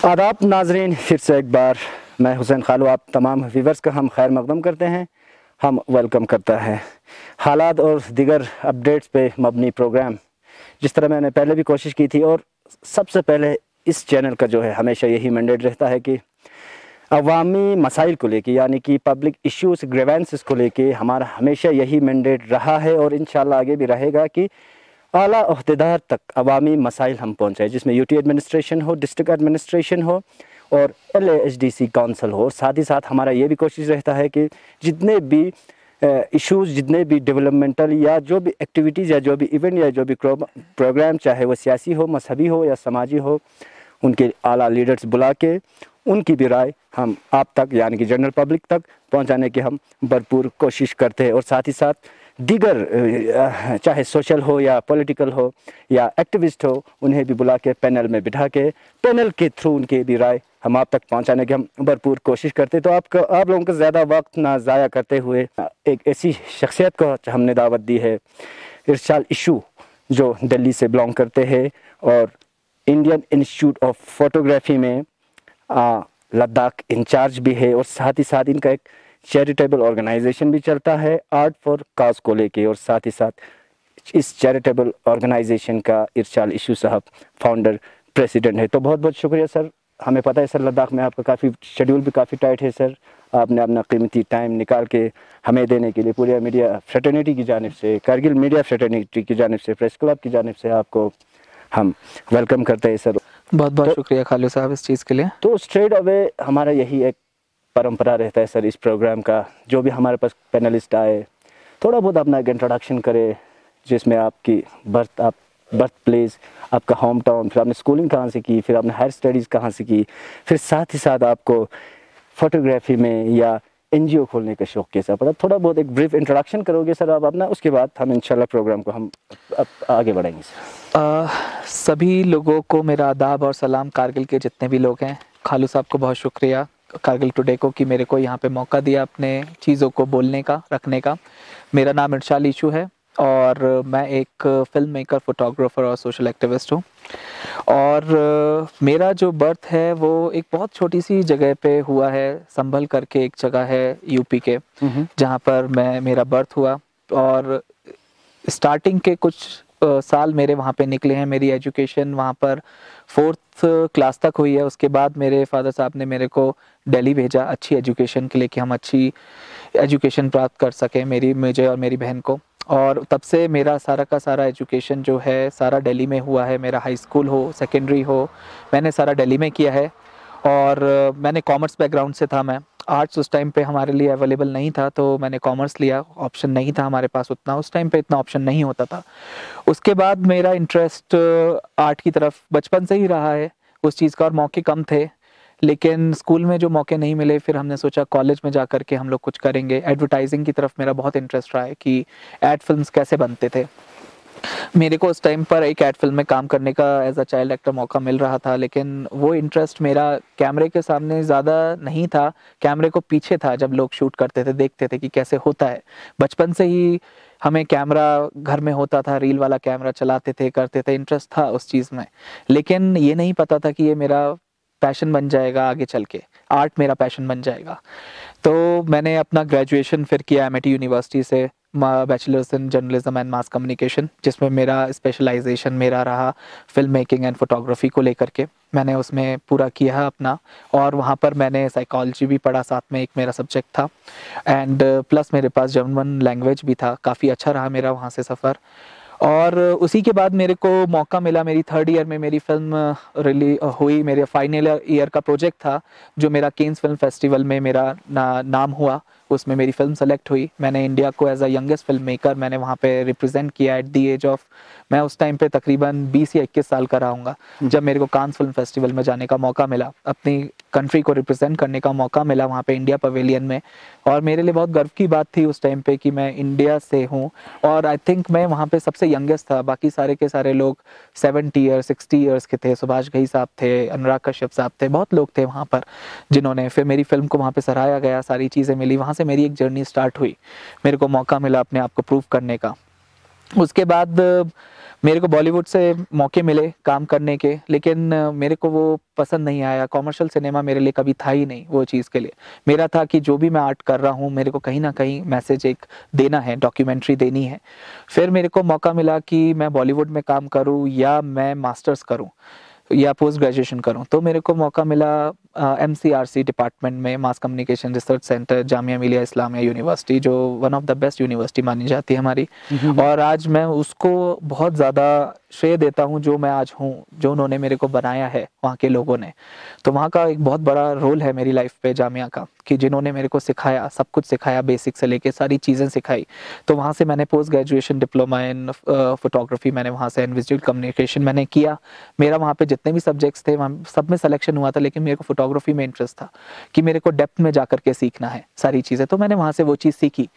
आदाब नाजरीन, फिर से एक बार मैं हुसैन खालू आप तमाम व्यूवर्स का हम खैर मकदम करते हैं, हम वेलकम करता है। हालात और दिगर अपडेट्स पे मबनी प्रोग्राम, जिस तरह मैंने पहले भी कोशिश की थी, और सबसे पहले इस चैनल का जो है हमेशा यही मैंडेट रहता है कि अवामी मसाइल को लेके, यानी कि पब्लिक इश्यूज़ ग्रीवेंसेस को लेके हमारा हमेशा यही मैंडेट रहा है और इंशाल्लाह आगे भी रहेगा कि आला ओहदेदार तक अवामी मसाइल हम पहुँचाएँ, जिसमें यूटी एडमिनिस्ट्रेशन हो, डिस्ट्रिक्ट एडमिनिस्ट्रेशन हो और LAHDC काउंसिल हो। और साथ ही साथ हमारा ये भी कोशिश रहता है कि जितने भी इश्यूज़, जितने भी डेवलपमेंटल या जो भी एक्टिविटीज़ या जो भी इवेंट या जो भी प्रोग्राम, चाहे वो सियासी हो, मजहबी हो या समाजी हो, उनके आला लीडर्स बुला के उनकी भी राय हम आप तक यानी कि जनरल पब्लिक तक पहुंचाने की हम भरपूर कोशिश करते हैं। और साथ ही साथ दीगर चाहे सोशल हो या पॉलिटिकल हो या एक्टिविस्ट हो, उन्हें भी बुला के पैनल में बिठा के पैनल के थ्रू उनकी भी राय हम आप तक पहुंचाने की हम भरपूर कोशिश करते हैं। तो आप लोगों को ज़्यादा वक्त ना ज़ाया करते हुए एक ऐसी शख्सियत को हमने दावत दी है, इरशाल इशू, जो दिल्ली से बिलोंग करते हैं और इंडियन इंस्टीट्यूट ऑफ फोटोग्राफी में लद्दाख इंचार्ज भी है, और साथ ही साथ इनका एक चैरिटेबल ऑर्गेनाइजेशन भी चलता है आर्ट फॉर काज को लेके। और साथ ही साथ इस चैरिटेबल ऑर्गेनाइजेशन का इरशाल इशू साहब फाउंडर प्रेसिडेंट है। तो बहुत बहुत शुक्रिया सर। हमें पता है सर लद्दाख में आपका काफ़ी शेड्यूल भी काफ़ी टाइट है सर, आपने अपना कीमती टाइम निकाल के हमें देने के लिए पूरे मीडिया फ्रेटर्निटी की जानिब से, कारगिल मीडिया फ्रेटर्निटी की जानिब से, प्रेस क्लब की जानिब से आपको हम वेलकम करते हैं सर। बहुत बहुत शुक्रिया खालू साहब इस चीज़ के लिए। तो स्ट्रेट अवे हमारा यही एक परंपरा रहता है सर इस प्रोग्राम का, जो भी हमारे पास पैनलिस्ट आए थोड़ा बहुत अपना एक इंट्रोडक्शन करे, जिसमें आपकी बर्थ प्लेस, आपका होम टाउन, फिर आपने स्कूलिंग कहाँ से की, फिर आपने हायर स्टडीज़ कहाँ से की, फिर साथ ही साथ आपको फोटोग्राफी में या NGO खोलने का शौक़ कैसा पड़ा, थोड़ा बहुत एक ब्रीफ इंट्रोडक्शन करोगे सर आप अपना, उसके बाद हम इंशाल्लाह प्रोग्राम को हम आगे बढ़ाएंगे सर। सभी लोगों को मेरा आदाब और सलाम, कारगिल के जितने भी लोग हैं। खालू साहब को बहुत शुक्रिया कारगिल टुडे को कि मेरे को यहाँ पे मौका दिया अपने चीज़ों को बोलने का, रखने का। मेरा नाम इरशाल इशू है और मैं एक फ़िल्म मेकर, फोटोग्राफर और सोशल एक्टिविस्ट हूँ। और मेरा जो बर्थ है वो एक बहुत छोटी सी जगह पे हुआ है, संभल करके एक जगह है यूपी के, जहाँ पर मेरा बर्थ हुआ। और स्टार्टिंग के कुछ साल मेरे वहाँ पे निकले हैं। मेरी एजुकेशन वहाँ पर 4th क्लास तक हुई है। उसके बाद मेरे फादर साहब ने मेरे को दिल्ली भेजा अच्छी एजुकेशन के लिए, कि हम अच्छी एजुकेशन प्राप्त कर सकें, मुझे और मेरी बहन को। और तब से मेरा सारा का सारा एजुकेशन जो है सारा दिल्ली में हुआ है। मेरा हाई स्कूल हो, सेकेंडरी हो, मैंने सारा दिल्ली में किया है। और मैंने कॉमर्स बैकग्राउंड से था। मैं आर्ट्स उस टाइम पे हमारे लिए अवेलेबल नहीं था, तो मैंने कॉमर्स लिया, ऑप्शन नहीं था हमारे पास उतना, उस टाइम पे इतना ऑप्शन नहीं होता था। उसके बाद मेरा इंटरेस्ट आर्ट की तरफ बचपन से ही रहा है उस चीज़ का, और मौके कम थे, लेकिन स्कूल में जो मौके नहीं मिले, फिर हमने सोचा कॉलेज में जा कर के हम लोग कुछ करेंगे। एडवर्टाइजिंग की तरफ मेरा बहुत इंटरेस्ट रहा है कि एड फिल्म्स कैसे बनते थे। मेरे को उस टाइम पर एक एड फिल्म में काम करने का एज अ चाइल्ड एक्टर मौका मिल रहा था, लेकिन वो इंटरेस्ट मेरा कैमरे के सामने ज़्यादा नहीं था, कैमरे को पीछे था। जब लोग शूट करते थे देखते थे कि कैसे होता है। बचपन से ही हमें कैमरा घर में होता था, रील वाला कैमरा चलाते थे, करते थे, इंटरेस्ट था उस चीज़ में। लेकिन ये नहीं पता था कि ये मेरा पैशन बन जाएगा आगे चल के, आर्ट मेरा पैशन बन जाएगा। तो मैंने अपना ग्रेजुएशन फिर किया MIT यूनिवर्सिटी से, bachelors in journalism and mass communication, जिसमें मेरा स्पेशलाइजेशन मेरा रहा फिल्म मेकिंग एंड फोटोग्राफी को लेकर के। मैंने उसमें पूरा किया अपना, और वहाँ पर मैंने साइकोलॉजी भी पढ़ा, साथ में एक मेरा सब्जेक्ट था, एंड प्लस मेरे पास जर्मन लैंग्वेज भी था। काफ़ी अच्छा रहा मेरा वहाँ से सफ़र। और उसी के बाद मेरे को मौका मिला, मेरी 3rd ईयर में मेरी फिल्म रिलीज हुई। मेरे फाइनल ईयर का प्रोजेक्ट था, जो मेरा केन्स फिल्म फेस्टिवल में मेरा नाम हुआ, उसमें मेरी फिल्म सेलेक्ट हुई। मैंने इंडिया को as a youngest film maker मैंने वहाँ पे रिप्रेजेंट किया एट दी एज ऑफ, मैं उस टाइम पे तकरीबन 20 या 21 साल का रहूँगा, जब मेरे को कांस फिल्म फेस्टिवल में जाने का मौका मिला, अपनी कंट्री को रिप्रेजेंट करने का मौका मिला वहाँ पे इंडिया पवेलियन में। और मेरे लिए बहुत गर्व की बात थी उस टाइम पे कि मैं इंडिया से हूँ, और आई थिंक मैं वहाँ पे सबसे यंगेस्ट था। बाकी सारे के सारे लोग 70 ईयर्स 60 ईयर्स के थे। सुभाष घई साहब थे, अनुराग कश्यप साहब थे, बहुत लोग थे वहाँ पर जिन्होंने, फिर मेरी फिल्म को वहाँ पे सराहाया गया, सारी चीज़ें मिली। वहाँ से मेरी एक जर्नी स्टार्ट हुई, मेरे को मौका मिला अपने आप को प्रूव करने का। उसके बाद मेरे को बॉलीवुड से मौके मिले काम करने के, लेकिन मेरे को वो पसंद नहीं आया। कॉमर्शियल सिनेमा मेरे लिए कभी था ही नहीं वो चीज़ के लिए। मेरा था कि जो भी मैं आर्ट कर रहा हूँ मेरे को कहीं ना कहीं मैसेज एक देना है, डॉक्यूमेंट्री देनी है। फिर मेरे को मौका मिला कि मैं बॉलीवुड में काम करूँ या मैं मास्टर्स करूँ या पोस्ट ग्रेजुएशन करूं। तो मेरे को मौका मिला MCRC डिपार्टमेंट में, mass communication research centre, Jamia Millia Islamia university, जो one of the best university मानी जाती है हमारी। और आज मैं उसको बहुत ज़्यादा श्रेय देता हूं जो मैं आज हूं, जो उन्होंने मेरे को बनाया है वहाँ के लोगों ने। तो वहाँ का एक बहुत बड़ा रोल है मेरी लाइफ पे जामिया का, कि जिन्होंने मेरे को सिखाया, सब कुछ सिखाया, बेसिक से लेके सारी चीज़ें सिखाई। तो वहाँ से मैंने post graduation diploma in photography मैंने वहाँ से, विजुअल कम्युनिकेशन मैंने किया। मेरा वहाँ पे जितने भी सब्जेक्ट्स थे वहाँ सब में सिलेक्शन हुआ था, लेकिन मेरे को फोटोग्राफी में इंटरेस्ट था कि मेरे को डेप्थ में जाकर के सीखना है सारी चीज़ें। तो मैंने वहाँ से वो चीज़ सीखी,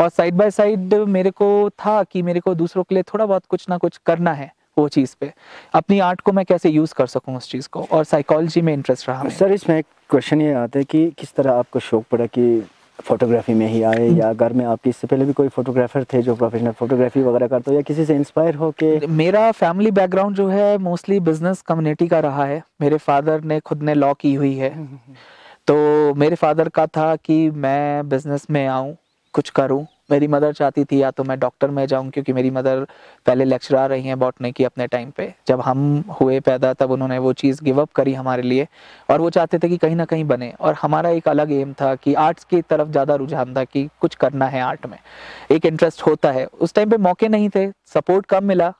और साइड बाय साइड मेरे को था कि मेरे को दूसरों के लिए थोड़ा बहुत कुछ ना कुछ करना है वो चीज़ पे, अपनी आर्ट को मैं कैसे यूज़ कर सकूँ उस चीज़ को, और साइकोलॉजी में इंटरेस्ट रहा। सर इसमें एक क्वेश्चन ये आता है कि किस तरह आपको शौक पड़ा कि फोटोग्राफी में ही आए, या घर में आपकी इससे पहले भी कोई फोटोग्राफर थे जो प्रोफेशनल फोटोग्राफी वगैरह करते हो, या किसी से इंस्पायर हो के? मेरा फैमिली बैकग्राउंड जो है मोस्टली बिजनेस कम्युनिटी का रहा है। मेरे फादर ने खुद ने लॉ की हुई है, तो मेरे फादर का था कि मैं बिजनेस में आऊँ, कुछ करूँ। मेरी मदर चाहती थी या तो मैं डॉक्टर में जाऊं, क्योंकि मेरी मदर पहले लेक्चरर रही हैं बॉटनी की अपने टाइम पे। जब हम हुए पैदा तब उन्होंने वो चीज़ गिव अप करी हमारे लिए, और वो चाहते थे कि कहीं ना कहीं बने। और हमारा एक अलग एम था कि आर्ट्स की तरफ ज़्यादा रुझान था, कि कुछ करना है आर्ट में, एक इंटरेस्ट होता है। उस टाइम पे मौके नहीं थे, सपोर्ट कम मिला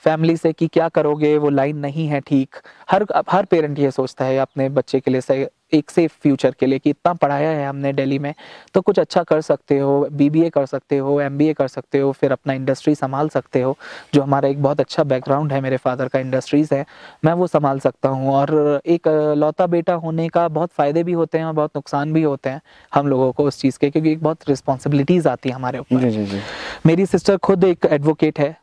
फैमिली से कि क्या करोगे, वो लाइन नहीं है ठीक। हर पेरेंट ये सोचता है अपने बच्चे के लिए सही, एक सेफ फ्यूचर के लिए, कि इतना पढ़ाया है हमने दिल्ली में तो कुछ अच्छा कर सकते हो, BBA कर सकते हो, MBA कर सकते हो, फिर अपना इंडस्ट्री संभाल सकते हो। जो हमारा एक बहुत अच्छा बैकग्राउंड है, मेरे फादर का इंडस्ट्रीज़ है, मैं वो संभाल सकता हूँ। और एक लौता बेटा होने का बहुत फ़ायदे भी होते हैं और बहुत नुकसान भी होते हैं हम लोगों को उस चीज़ के, क्योंकि एक बहुत रिस्पॉन्सिबिलिटीज़ आती है हमारे ऊपर। जी। मेरी सिस्टर खुद एक एडवोकेट है,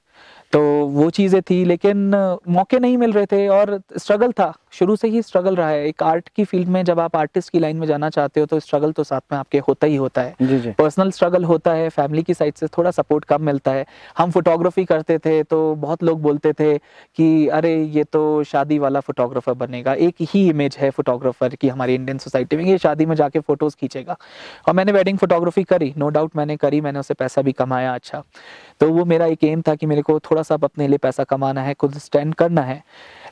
तो वो चीज़ें थी, लेकिन मौके नहीं मिल रहे थे और स्ट्रगल था, शुरू से ही स्ट्रगल रहा है। एक आर्ट की फील्ड में जब आप आर्टिस्ट की लाइन में जाना चाहते हो तो स्ट्रगल तो साथ में आपके होता ही होता है। जी। पर्सनल स्ट्रगल होता है, फैमिली की साइड से थोड़ा सपोर्ट कम मिलता है। हम फोटोग्राफी करते थे तो बहुत लोग बोलते थे कि अरे ये तो शादी वाला फोटोग्राफर बनेगा, एक ही इमेज है फोटोग्राफर की हमारी इंडियन सोसाइटी में, ये शादी में जाके फोटोज़ खींचेगा। और मैंने वेडिंग फोटोग्राफी करी, नो डाउट मैंने करी, मैंने उससे पैसा भी कमाया अच्छा। तो वो मेरा एक एम था कि मेरे को थोड़ा सा अपने लिए पैसा कमाना है, खुद स्टैंड करना है।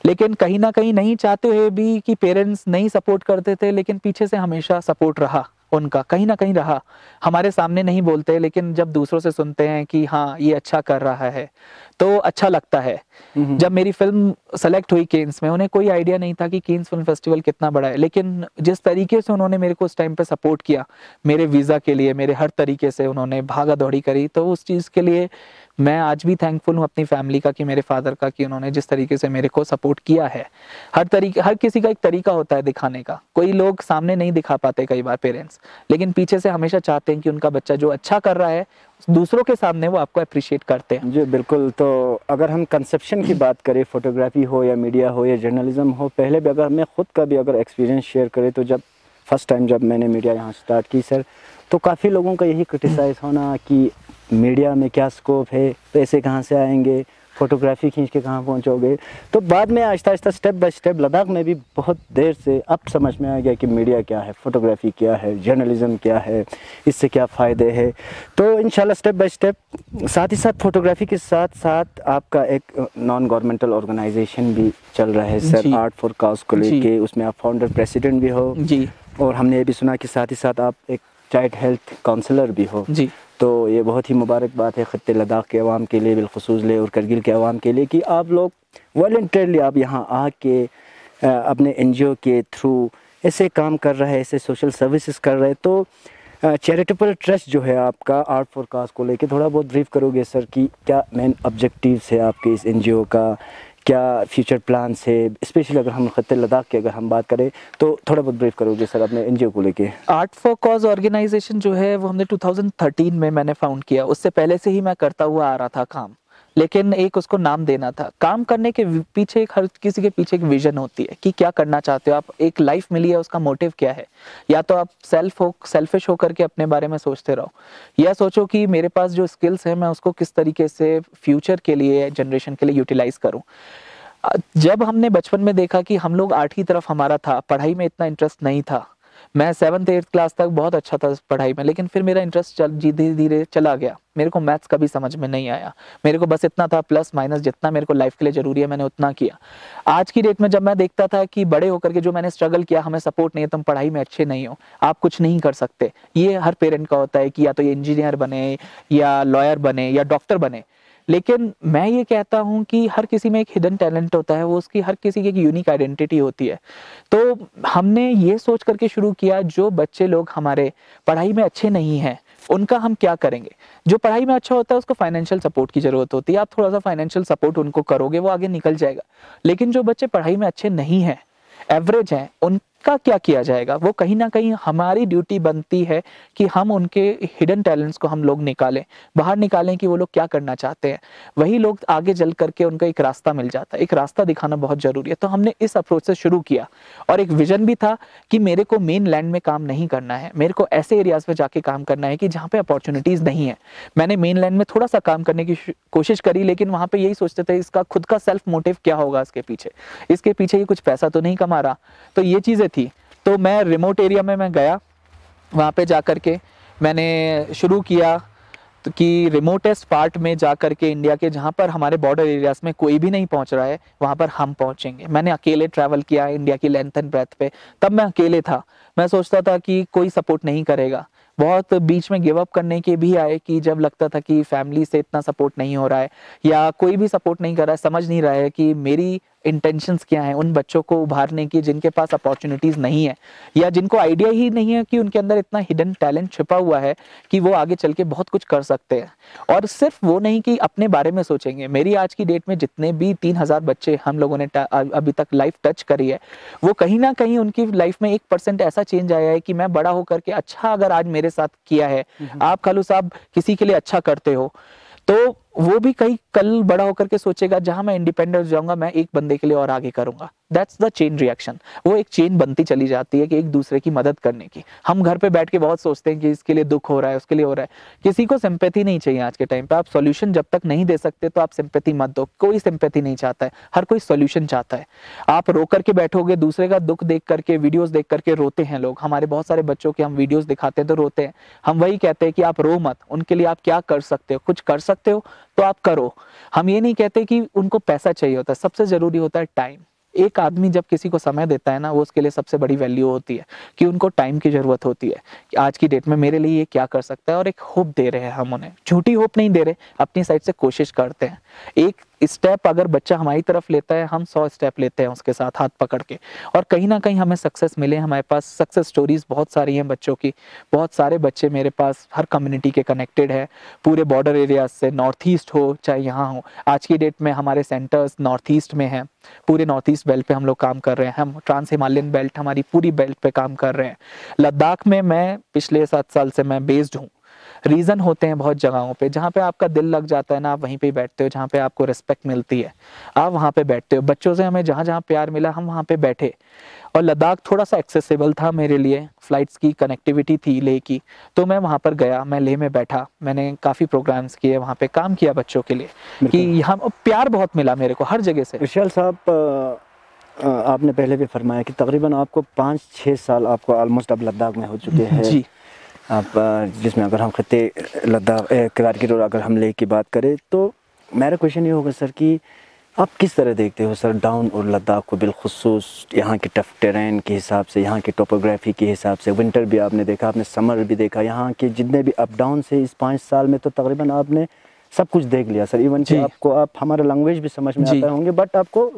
लेकिन कहीं ना कहीं नहीं चाहते हुए भी, कि पेरेंट्स नहीं सपोर्ट करते थे, लेकिन पीछे से हमेशा सपोर्ट रहा उनका, कहीं ना कहीं रहा। हमारे सामने नहीं बोलते, लेकिन जब दूसरों से सुनते हैं कि हाँ ये अच्छा कर रहा है तो अच्छा लगता है। जब मेरी फिल्म सेलेक्ट हुई केन्स में, उन्हें कोई आइडिया नहीं था कि केन्स फिल्म फेस्टिवल कितना बड़ा है, लेकिन जिस तरीके से उन्होंने मेरे को उस टाइम पे सपोर्ट किया, मेरे वीज़ा के लिए, मेरे हर तरीके से उन्होंने भागा दौड़ी करी, तो उस चीज़ के लिए मैं आज भी थैंकफुल हूँ अपनी फैमिली का, कि मेरे फादर का, कि उन्होंने जिस तरीके से मेरे को सपोर्ट किया है। हर किसी का एक तरीका होता है दिखाने का, कोई लोग सामने नहीं दिखा पाते कई बार पेरेंट्स, लेकिन पीछे से हमेशा चाहते हैं कि उनका बच्चा जो अच्छा कर रहा है दूसरों के सामने वो आपको अप्रिशिएट करते हैं। जी बिल्कुल। तो अगर हम कंसेप्शन की बात करें, फोटोग्राफी हो या मीडिया हो या जर्नलिज्म हो, पहले भी अगर मैं खुद का भी अगर एक्सपीरियंस शेयर करें, तो जब फर्स्ट टाइम जब मैंने मीडिया यहाँ स्टार्ट की सर, तो काफ़ी लोगों का यही क्रिटिसाइज़ होना कि मीडिया में क्या स्कोप है, पैसे कहाँ से आएंगे, फोटोग्राफी खींच के कहाँ पहुँचोगे। तो बाद में Aahista Aahista step by step Ladakh में भी बहुत देर से अब समझ में आ गया कि मीडिया क्या है, फोटोग्राफी क्या है, जर्नलिज्म क्या है, इससे क्या फ़ायदे हैं। तो इंशाल्लाह स्टेप बाय स्टेप, साथ ही साथ फोटोग्राफी के साथ साथ आपका एक नॉन गवर्नमेंटल ऑर्गेनाइजेशन भी चल रहा है सर, आर्ट फॉर काज को लेके, उसमें आप फाउंडर प्रेसिडेंट भी हो जी। और हमने ये भी सुना कि साथ ही साथ आप एक चाइल्ड हेल्थ काउंसलर भी हो जी। तो ये बहुत ही मुबारक बात है ख़त्ते लद्दाख के अवाम के लिए बिलखुसूस ले, और करगिल के अवाम के लिए, कि आप लोग वॉलंटियरली आप यहाँ आके अपने NGO के थ्रू ऐसे काम कर रहे हैं, ऐसे सोशल सर्विसेज कर रहे हैं। तो चैरिटेबल ट्रस्ट जो है आपका आर्ट फॉर काज को लेके, थोड़ा बहुत ब्रीफ करोगे सर कि क्या मेन ऑब्जेक्टिव्स है आपके इस NGO का, क्या फ्यूचर प्लान्स है, स्पेशली अगर हम ख़त्ते लद्दाख की अगर हम बात करें तो थोड़ा बहुत ब्रीफ करोगे सर अपने NGO को लेके? आर्ट फॉर कॉज ऑर्गेनाइजेशन जो है वो हमने 2013 में मैंने फाउंड किया, उससे पहले से ही मैं करता हुआ आ रहा था काम। लेकिन एक उसको नाम देना था। काम करने के पीछे हर किसी के पीछे एक विजन होती है कि क्या करना चाहते हो आप, एक लाइफ मिली है उसका मोटिव क्या है। या तो आप सेल्फिश होकर के अपने बारे में सोचते रहो, या सोचो कि मेरे पास जो स्किल्स है मैं उसको किस तरीके से फ्यूचर के लिए, जनरेशन के लिए यूटिलाइज करूं। जब हमने बचपन में देखा कि हम लोग आर्ट की तरफ हमारा था, पढ़ाई में इतना इंटरेस्ट नहीं था। मैं 7th 8th क्लास तक बहुत अच्छा था पढ़ाई में, लेकिन फिर मेरा इंटरेस्ट धीरे धीरे चला गया। मेरे को मैथ्स कभी समझ में नहीं आया। मेरे को बस इतना था प्लस माइनस, जितना मेरे को लाइफ के लिए जरूरी है मैंने उतना किया। आज की डेट में जब मैं देखता था कि बड़े होकर के जो मैंने स्ट्रगल किया, हमें सपोर्ट नहीं है, तुम पढ़ाई में अच्छे नहीं हो, आप कुछ नहीं कर सकते, ये हर पेरेंट का होता है कि या तो ये इंजीनियर बने या लॉयर बने या डॉक्टर बने। लेकिन मैं ये कहता हूं कि हर किसी में एक हिडन टैलेंट होता है, वो उसकी हर किसी की एक यूनिक आइडेंटिटी होती है। तो हमने ये सोच करके शुरू किया, जो बच्चे लोग हमारे पढ़ाई में अच्छे नहीं हैं उनका हम क्या करेंगे। जो पढ़ाई में अच्छा होता है उसको फाइनेंशियल सपोर्ट की जरूरत होती है, आप थोड़ा सा फाइनेंशियल सपोर्ट उनको करोगे वो आगे निकल जाएगा। लेकिन जो बच्चे पढ़ाई में अच्छे नहीं हैं, एवरेज हैं, उनका क्या किया जाएगा। वो कहीं ना कहीं हमारी ड्यूटी बनती है कि हम उनके हिडन टैलेंट्स को हम लोग निकालें, बाहर निकालें कि वो लोग क्या करना चाहते हैं। वही लोग आगे चल करके उनका एक रास्ता मिल जाता है, एक रास्ता दिखाना बहुत जरूरी है। तो हमने इस अप्रोच से शुरू किया, और एक विजन भी था कि मेरे को मेन लैंड में काम नहीं करना है, मेरे को ऐसे एरियाज पे जाके काम करना है कि जहाँ पे अपॉर्चुनिटीज नहीं है। मैंने मेन लैंड में थोड़ा सा काम करने की कोशिश करी, लेकिन वहां पे यही सोचते थे इसका खुद का सेल्फ मोटिव क्या होगा, इसके पीछे ये कुछ पैसा तो नहीं कमा रहा। तो ये चीजें थी। तो मैं रिमोट एरिया में मैं गया, वहाँ पे जा कर के मैंने शुरू किया तो कि रिमोटेस्ट पार्ट में जा कर के इंडिया के, जहाँ पर हमारे बॉर्डर एरियाज में कोई भी नहीं पहुँच रहा है, वहाँ पर हम पहुँचेंगे। मैंने अकेले ट्रैवल किया इंडिया की लेंथ एंड ब्रेथ पे। तब मैं अकेले था, मैं सोचता था कि कोई सपोर्ट नहीं करेगा। बहुत बीच में गिव अप करने के भी आए कि जब लगता था कि फैमिली से इतना सपोर्ट नहीं हो रहा है या कोई भी सपोर्ट नहीं कर रहा है, समझ नहीं रहा है कि मेरी इंटेंशंस क्या हैं उन बच्चों को उभारने की जिनके पास अपॉर्चुनिटीज नहीं है, या जिनको आइडिया ही नहीं है कि उनके अंदर इतना हिडन टैलेंट छिपा हुआ है कि वो आगे चल के बहुत कुछ कर सकते हैं। और सिर्फ वो नहीं कि अपने बारे में सोचेंगे। मेरी आज की डेट में जितने भी 3000 बच्चे हम लोगों ने अभी तक लाइफ टच करी है, वो कहीं ना कहीं उनकी लाइफ में 1% ऐसा चेंज आया है कि मैं बड़ा होकर के अच्छा अगर आज मेरे साथ किया है, आप खालू साहब किसी के लिए अच्छा करते हो, तो वो भी कहीं कल बड़ा होकर के सोचेगा जहां मैं इंडिपेंडेंट जाऊंगा, मैं एक बंदे के लिए और आगे करूंगा। That's the chain reaction. वो एक चेन बनती चली जाती है कि एक दूसरे की मदद करने की। हम घर पे बैठ के बहुत सोचते हैं कि इसके लिए दुख हो रहा है, उसके लिए हो रहा है। किसी को सिंपैथी नहीं चाहिए आज के टाइम पे। आप सॉल्यूशन जब तक नहीं दे सकते तो आप सिंपैथी मत दो। कोई सिंपैथी नहीं चाहता है, हर कोई सॉल्यूशन चाहता है। आप रो करके बैठोगे, दूसरे का दुख देख करके, वीडियोस देख करके रोते हैं लोग। हमारे बहुत सारे बच्चों के हम वीडियोस दिखाते हैं तो रोते हैं। हम वही कहते हैं कि आप रो मत, उनके लिए आप क्या कर सकते हो, कुछ कर सकते हो तो आप करो। हम ये नहीं कहते कि उनको पैसा चाहिए होता है, सबसे जरूरी होता है टाइम। एक आदमी जब किसी को समय देता है ना, वो उसके लिए सबसे बड़ी वैल्यू होती है कि उनको टाइम की जरूरत होती है कि आज की डेट में मेरे लिए ये क्या कर सकता है। और एक होप दे रहे हैं हम उन्हें, झूठी होप नहीं दे रहे, अपनी साइड से कोशिश करते हैं। एक स्टेप अगर बच्चा हमारी तरफ लेता है, हम 100 स्टेप लेते हैं उसके साथ हाथ पकड़ के, और कहीं ना कहीं हमें सक्सेस मिले। हमारे पास सक्सेस स्टोरीज बहुत सारी हैं बच्चों की। बहुत सारे बच्चे मेरे पास हर कम्युनिटी के कनेक्टेड है, पूरे बॉर्डर एरिया से, नॉर्थ ईस्ट हो चाहे यहाँ हो। आज की डेट में हमारे सेंटर्स नॉर्थ ईस्ट में हैं, पूरे नॉर्थ ईस्ट बेल्ट पे हम लोग काम कर रहे हैं। हम ट्रांस हिमालयन बेल्ट, हमारी पूरी बेल्ट पे काम कर रहे हैं। लद्दाख में मैं पिछले 7 साल से मैं बेस्ड हूँ। रीजन होते हैं बहुत जगहों पे, जहाँ पे आपका दिल लग जाता है ना, आप वहीं पे बैठते हो। जहाँ पे आपको रिस्पेक्ट मिलती है, आप वहाँ पे बैठते हो। बच्चों से हमें जहाँ जहाँ प्यार मिला, हम वहाँ पे बैठे। और लद्दाख थोड़ा सा एक्सेसिबल था मेरे लिए, फ्लाइट्स की कनेक्टिविटी थी लेह की, तो मैं वहाँ पर गया। मैं लेह में बैठा, मैंने काफ़ी प्रोग्राम्स किए, वहाँ पे काम किया बच्चों के लिए कि यहाँ प्यार बहुत मिला मेरे को हर जगह से। विशाल साहब, आपने पहले भी फरमाया कि तकरीबन आपको 5-6 साल आपको ऑलमोस्ट अब लद्दाख में हो चुके हैं जी। आप, जिसमें अगर हम खत्ते लद्दाख कारगिल और अगर हम लेह की बात करें, तो मेरा क्वेश्चन ये होगा सर कि आप किस तरह देखते हो सर डाउन और लद्दाख को, बिलखुसूस यहाँ के टफ टेरेन के हिसाब से, यहाँ की टोपोग्राफी के हिसाब से। विंटर भी आपने देखा, आपने समर भी देखा, यहाँ के जितने भी अप डाउन से इस 5 साल में तो तकरीबन आपने सब कुछ देख लिया सर। इवन कि आपको, आप हमारा लैंग्वेज भी समझ में आता होंगे, बट आपको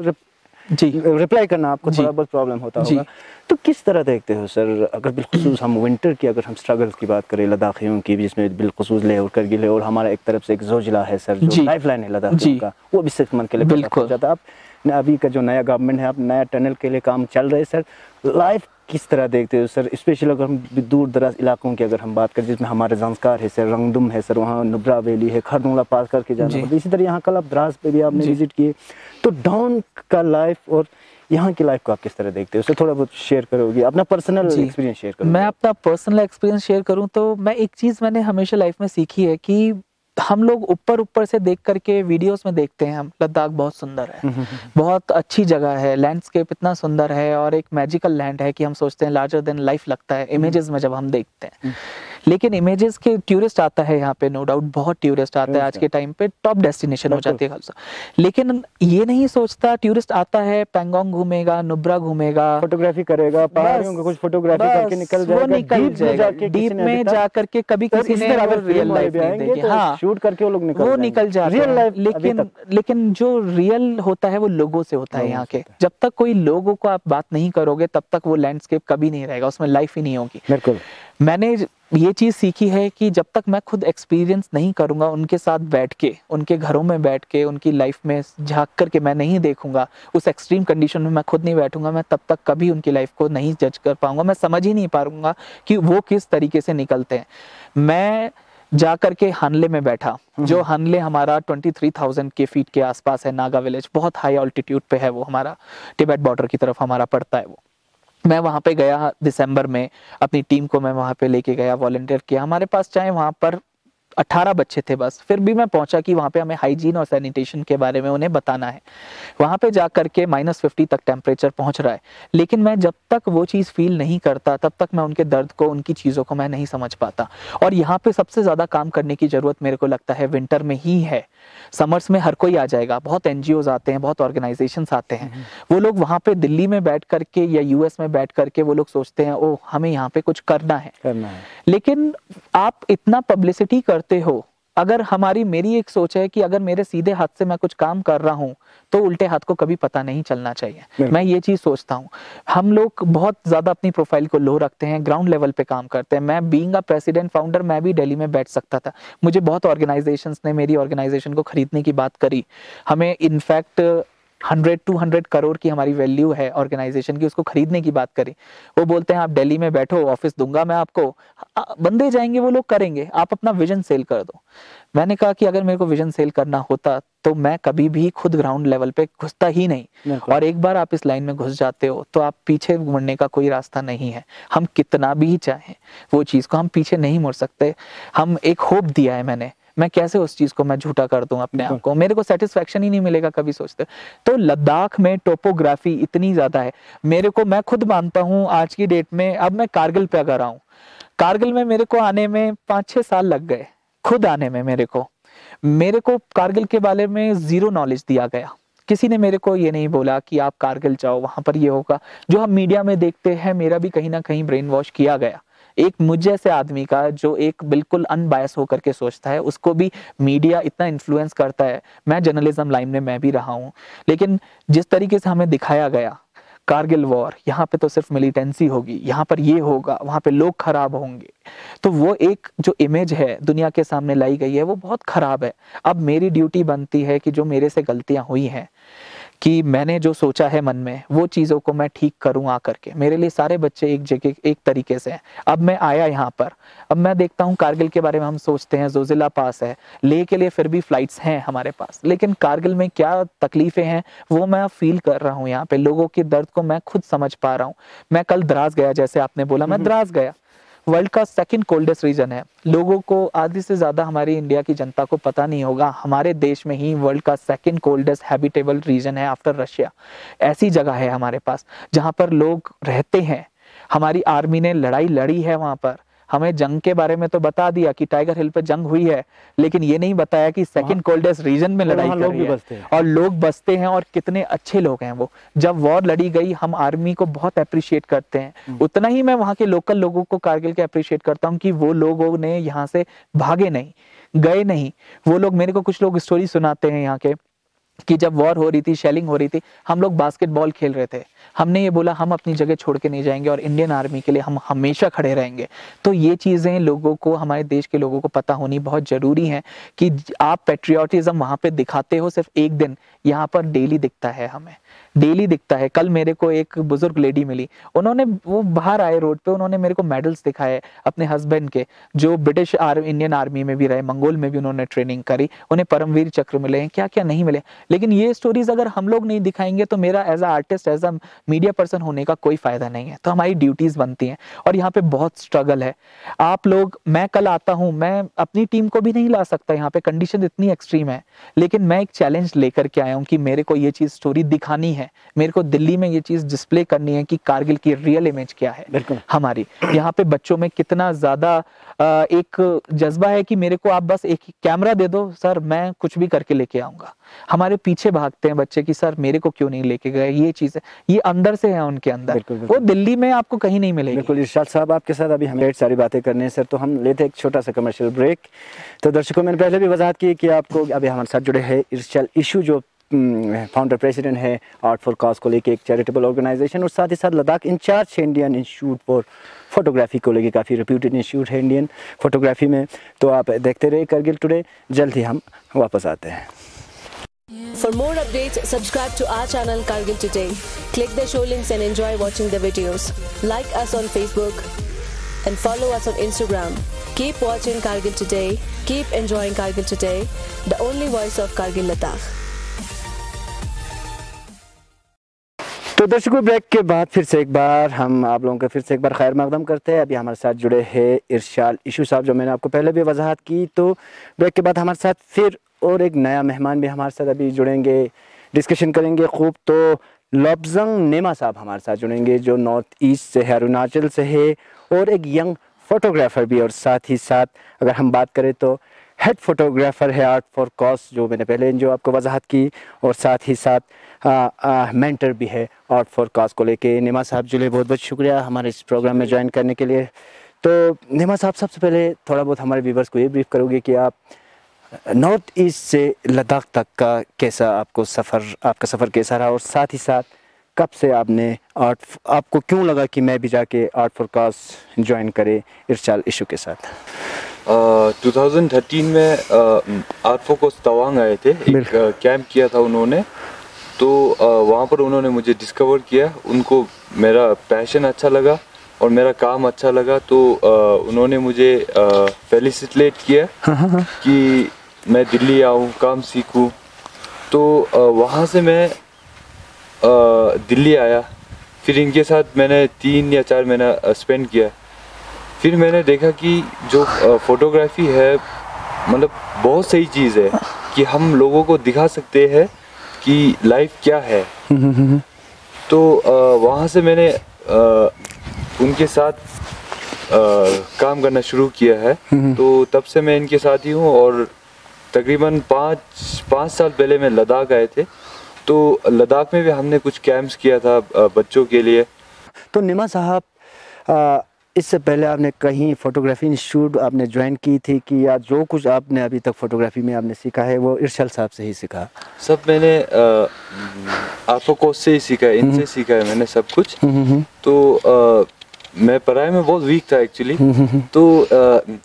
रिप्लाई करना आपको थोड़ा बहुत प्रॉब्लम होता होगा। तो किस तरह देखते हो सर, अगर बिलखुसूस हम विंटर की, अगर हम स्ट्रगल्स की बात करें लद्दाखियों की, जिसमें बिलखुसूस लेह और करगिल है, और हमारा एक तरफ से एक जोजिला है सर, जो लाइफलाइन है लद्दाख का, वो भी सेहतमंद के लिए बिल्कुल जाता है। आप अभी का जो नया गवर्नमेंट है, आप नया टनल के लिए काम चल रहे हैं सर, लाइफ किस तरह देखते हो सर? स्पेशल अगर हम दूर दराज इलाकों की अगर हम बात करें, जिसमें हमारे जानकार है सर, रंगदुम है सर, वहाँ नुब्रा वैली है, खरदुंगला पास करके जाना पड़ता है। इसी तरह यहाँ कल आप द्रास पे भी आपने विजिट किए, तो डाउन का लाइफ और यहाँ की लाइफ को आप किस तरह देखते हो? उससे थोड़ा बहुत शेयर करोगे, अपना पर्सनल एक्सपीरियंस शेयर करोगे? मैं अपना पर्सनल एक्सपीरियंस शेयर करूँ तो मैं एक चीज़ मैंने हमेशा लाइफ में सीखी है कि हम लोग ऊपर से देख करके वीडियोस में देखते हैं हम लद्दाख बहुत सुंदर है, बहुत अच्छी जगह है, लैंडस्केप इतना सुंदर है और एक मैजिकल लैंड है कि हम सोचते हैं लार्जर देन लाइफ लगता है इमेजेस में जब हम देखते हैं। लेकिन इमेजेस के टूरिस्ट आता है यहाँ पे, नो डाउट बहुत टूरिस्ट आता है, आज के टाइम पे टॉप डेस्टिनेशन हो जाती है खालसा। लेकिन ये नहीं सोचता टूरिस्ट आता है पैंगोंग घूमेगा, नुब्रा घूमेगा, फोटोग्राफी करेगा, पहाड़ियों को कुछ फोटोग्राफी करके निकल जाएगा, डीप में जा करके कभी किसी ने रियल लाइफ नहीं देखी, हाँ शूट करके वो लोग निकल जाते हैं। लेकिन जो रियल होता है वो लोगों से होता है यहाँ के। जब तक कोई लोगों को आप बात नहीं करोगे तब तक वो लैंडस्केप कभी नहीं रहेगा, उसमें लाइफ ही नहीं होगी। बिल्कुल मैंने ये चीज सीखी है कि जब तक मैं खुद एक्सपीरियंस नहीं करूंगा, उनके साथ बैठ के, उनके घरों में बैठ के, उनकी लाइफ में झांक करके मैं नहीं देखूंगा, उस एक्सट्रीम कंडीशन में मैं खुद नहीं बैठूंगा, मैं तब तक कभी उनकी लाइफ को नहीं जज कर पाऊंगा, मैं समझ ही नहीं पाऊंगा कि वो किस तरीके से निकलते हैं। मैं जा करके हानले में बैठा, जो हानले हमारा 23,000 के फीट के आसपास है, नागा विलेज, बहुत हाई ऑल्टीट्यूड पे है वो, हमारा तिब्बत बॉर्डर की तरफ हमारा पड़ता है वो। मैं वहाँ पे गया दिसंबर में, अपनी टीम को मैं वहाँ पे लेके गया, वॉलंटियर किया। हमारे पास चाहे वहाँ पर 18 बच्चे थे बस, फिर भी मैं पहुंचा कि वहाँ पे हमें हाइजीन और सैनिटेशन के बारे में उन्हें बताना है। वहाँ पे जा करके -50 तक टेम्परेचर पहुंच रहा है, लेकिन मैं जब तक वो चीज़ फील नहीं करता तब तक मैं उनके दर्द को, उनकी चीज़ों को मैं नहीं समझ पाता। और यहाँ पे सबसे ज़्यादा काम करने की ज़रूरत मेरे को लगता है विंटर में ही है। समर्स में हर कोई आ जाएगा, बहुत NGOs आते हैं, बहुत ऑर्गेनाइजेशंस आते हैं, वो लोग वहाँ पे दिल्ली में बैठ करके या US में बैठ करके वो लोग सोचते हैं ओ हमें यहाँ पे कुछ करना है। लेकिन आप इतना पब्लिसिटी करते हो, अगर मेरी एक सोच है कि अगर मेरे सीधे हाथ से मैं कुछ काम कर रहा हूं तो उल्टे हाथ को कभी पता नहीं चलना चाहिए। मैं ये चीज सोचता हूं। हम लोग बहुत ज्यादा अपनी प्रोफाइल को लो रखते हैं, ग्राउंड लेवल पे काम करते हैं। मैं बीइंग अ प्रेसिडेंट फाउंडर, मैं भी दिल्ली में बैठ सकता था। मुझे बहुत ऑर्गेनाइजेशंस ने मेरी ऑर्गेनाइजेशन को खरीदने की बात करी। हमें इनफैक्ट 100-200 करोड़ की हमारी वैल्यू है ऑर्गेनाइजेशन की, उसको खरीदने की बात करी। वो बोलते हैं आप दिल्ली में बैठो, ऑफिस दूंगा मैं आपको, बंदे जाएंगे वो लोग करेंगे, आप अपना विजन सेल कर दो। मैंने कहा कि अगर मेरे को विजन सेल करना होता तो मैं कभी भी खुद ग्राउंड लेवल पे घुसता ही नहीं। और एक बार आप इस लाइन में घुस जाते हो तो आप पीछे मुड़ने का कोई रास्ता नहीं है। हम कितना भी चाहें वो चीज को, हम पीछे नहीं मुड़ सकते। हम एक होप दिया है मैंने, मैं कैसे उस चीज को मैं झूठा कर दूं अपने आप को, मेरे को सेटिस्फेक्शन ही नहीं मिलेगा कभी सोचते। तो लद्दाख में टोपोग्राफी इतनी ज्यादा है मेरे को, मैं खुद मानता हूं आज की डेट में। अब मैं कारगिल पे अगर आऊं, कारगिल में मेरे को आने में 5-6 साल लग गए, खुद आने में। मेरे को कारगिल के बारे में जीरो नॉलेज दिया गया। किसी ने मेरे को ये नहीं बोला कि आप कारगिल जाओ, वहां पर ये होगा। जो हम मीडिया में देखते हैं, मेरा भी कहीं ना कहीं ब्रेन वॉश किया गया। एक मुझ जैसे आदमी का जो एक बिल्कुल अनबायस होकर के सोचता है, उसको भी मीडिया इतना इन्फ्लुएंस करता है। मैं जर्नलिज्म लाइन में मैं भी रहा हूँ, लेकिन जिस तरीके से हमें दिखाया गया कारगिल वॉर, यहाँ पे तो सिर्फ मिलिटेंसी होगी, यहाँ पर ये होगा, वहाँ पे लोग खराब होंगे, तो वो एक जो इमेज है दुनिया के सामने लाई गई है वो बहुत खराब है। अब मेरी ड्यूटी बनती है कि जो मेरे से गलतियां हुई हैं, कि मैंने जो सोचा है मन में, वो चीज़ों को मैं ठीक करूँ आकर के। मेरे लिए सारे बच्चे एक जगह एक तरीके से हैं। अब मैं आया यहाँ पर, अब मैं देखता हूँ कारगिल के बारे में हम सोचते हैं, जोजिला पास है, लेह के लिए फिर भी फ्लाइट्स हैं हमारे पास, लेकिन कारगिल में क्या तकलीफें हैं वो मैं फील कर रहा हूँ। यहाँ पे लोगों के दर्द को मैं खुद समझ पा रहा हूँ। मैं कल द्रास गया, जैसे आपने बोला, मैं द्रास गया। वर्ल्ड का 2nd कोल्डेस्ट रीजन है। लोगों को आधी से ज्यादा हमारी इंडिया की जनता को पता नहीं होगा, हमारे देश में ही वर्ल्ड का 2nd कोल्डेस्ट हैबिटेबल रीजन है आफ्टर रशिया। ऐसी जगह है हमारे पास जहां पर लोग रहते हैं। हमारी आर्मी ने लड़ाई लड़ी है वहां पर। हमें जंग के बारे में तो बता दिया कि टाइगर हिल पे जंग हुई है, लेकिन ये नहीं बताया कि 2nd कोल्डेस्ट रीजन में लड़ाई कर रही है और लोग बसते हैं और कितने अच्छे लोग हैं वो। जब वॉर लड़ी गई, हम आर्मी को बहुत अप्रिशिएट करते हैं, उतना ही मैं वहां के लोकल लोगों को कारगिल के अप्रिशिएट करता हूँ कि वो लोगों ने यहाँ से भागे नहीं, गए नहीं। वो लोग, मेरे को कुछ लोग स्टोरी सुनाते हैं यहाँ के कि जब वॉर हो रही थी, शेलिंग हो रही थी, हम लोग बास्केटबॉल खेल रहे थे, हमने ये बोला हम अपनी जगह छोड़ के नहीं जाएंगे और इंडियन आर्मी के लिए हम हमेशा खड़े रहेंगे। तो ये चीज़ें लोगों को, हमारे देश के लोगों को पता होनी बहुत ज़रूरी है कि आप पेट्रियाटिज्म वहाँ पे दिखाते हो सिर्फ एक दिन, यहाँ पर डेली दिखता है, हमें डेली दिखता है। कल मेरे को एक बुजुर्ग लेडी मिली, उन्होंने, वो बाहर आए रोड पे, उन्होंने मेरे को मेडल्स दिखाए अपने हस्बैंड के, जो ब्रिटिश इंडियन आर्मी में भी रहे, मंगोल में भी उन्होंने ट्रेनिंग करी, उन्हें परमवीर चक्र मिले हैं, क्या क्या नहीं मिले। लेकिन ये स्टोरीज अगर हम लोग नहीं दिखाएंगे तो मेरा as a artist, as a media person होने का कोई फायदा नहीं है। तो हमारी ड्यूटीज बनती हैं और यहाँ पे बहुत स्ट्रगल है। आप लोग, मैं कल आता हूँ, मैं अपनी टीम को भी नहीं ला सकता, यहाँ पे कंडीशन इतनी एक्सट्रीम है, लेकिन मैं एक चैलेंज लेकर के आया हूँ कि मेरे को ये चीज स्टोरी दिखानी है, मेरे को दिल्ली में ये चीज डिस्प्ले करनी है कि कारगिल की रियल इमेज क्या है हमारी। यहाँ पे बच्चों में कितना ज्यादा एक जज्बा है कि मेरे को आप बस एक कैमरा दे दो सर, मैं कुछ भी करके लेके आऊंगा। हमारे पीछे भागते हैं बच्चे कि सर मेरे को क्यों नहीं लेके गए। ये चीज है, ये अंदर से है उनके अंदर, वो दिल्ली में आपको कहीं नहीं मिलेगी। बिल्कुल इरशाद साहब, आपके साथ अभी हमें सारी बातें करने हैं सर, तो हम लेते एक छोटा सा कमर्शियल ब्रेक। तो दर्शकों, मैंने पहले भी वजाहत की कि आपको अभी हमारे साथ जुड़े हैं इरशाद इशू, जो फाउंडर प्रेसिडेंट है आर्ट फॉर कॉज को लेके, एक चैरिटेबल ऑर्गेनाइजेशन, और साथ ही साथ लद्दाख इंचार्ज है इंडियन इंस्टीट्यूट फॉर फोटोग्राफी को लेके, काफ़ी रेप्यूटेड इंस्टीट्यूट है इंडियन फोटोग्राफी में। तो आप देखते रहे कारगिल टुडे, जल्द ही हम वापस आते हैं। For more updates, subscribe to our channel Kargil Today. Click the show links and enjoy watching the videos. Like us on Facebook and follow us on Instagram. Keep watching Kargil Today. Keep enjoying Kargil Today, the only voice of Kargil Ladakh. तो दर्शकों, break के बाद फिर से एक बार हम आप लोगों का फिर से एक बार खैर मकदम करते हैं। अभी हमारे साथ जुड़े हैं इरशाद इशू साहब, जो मैंने आपको पहले भी वजाहत की। तो ब्रेक के बाद हमारे साथ फिर और एक नया मेहमान भी हमारे साथ अभी जुड़ेंगे, डिस्कशन करेंगे खूब। तो लोब्जंग नेमा साहब हमारे साथ जुड़ेंगे, जो नॉर्थ ईस्ट से है, अरुणाचल से है, और एक यंग फोटोग्राफर भी, और साथ ही साथ अगर हम बात करें तो हेड फोटोग्राफर है आर्ट फॉर कॉज, जो मैंने पहले जो आपको वजाहत की, और साथ ही साथ मेंटर भी है आर्ट फॉर कॉज को लेके। नेमा साहब जुड़े, बहुत बहुत शुक्रिया हमारे इस प्रोग्राम में ज्वाइन करने के लिए। तो नेमा साहब, सबसे पहले थोड़ा बहुत हमारे व्यूवर्स को ये ब्रीफ करोगे कि आप नॉर्थ ईस्ट से लद्दाख तक का कैसा आपका सफ़र कैसा रहा, और साथ ही साथ कब से आपने आपको क्यों लगा कि मैं भी जाके आर्ट फॉर कॉज ज्वाइन करे इरशाद इशू के साथ? 2013 में आर्ट फॉर कॉज तवांग आए थे, एक कैंप किया था उन्होंने। तो वहाँ पर उन्होंने मुझे डिस्कवर किया, उनको मेरा पैशन अच्छा लगा और मेरा काम अच्छा लगा। तो उन्होंने मुझे फेलिसिटेट किया कि मैं दिल्ली आऊँ, काम सीखूँ। तो वहाँ से मैं दिल्ली आया, फिर इनके साथ मैंने 3 या 4 महीना स्पेंड किया। फिर मैंने देखा कि जो फोटोग्राफी है, मतलब बहुत सही चीज़ है कि हम लोगों को दिखा सकते हैं कि लाइफ क्या है। तो वहाँ से मैंने उनके साथ काम करना शुरू किया है। तो तब से मैं इनके साथ ही हूँ, और तकरीबन 5 साल पहले मैं लद्दाख आए थे। तो लद्दाख में भी हमने कुछ कैंप्स किया था बच्चों के लिए। तो नेमा साहब, इससे पहले आपने कहीं फोटोग्राफी इंस्टीट्यूट आपने ज्वाइन की थी कि, या जो कुछ आपने अभी तक फोटोग्राफी में आपने सीखा है वो इरशाद साहब से ही सीखा? सब मैंने आर्ट फॉर कॉज से ही सीखा है, इनसे सीखा है मैंने सब कुछ। तो मैं पढ़ाई में बहुत वीक था एक्चुअली। तो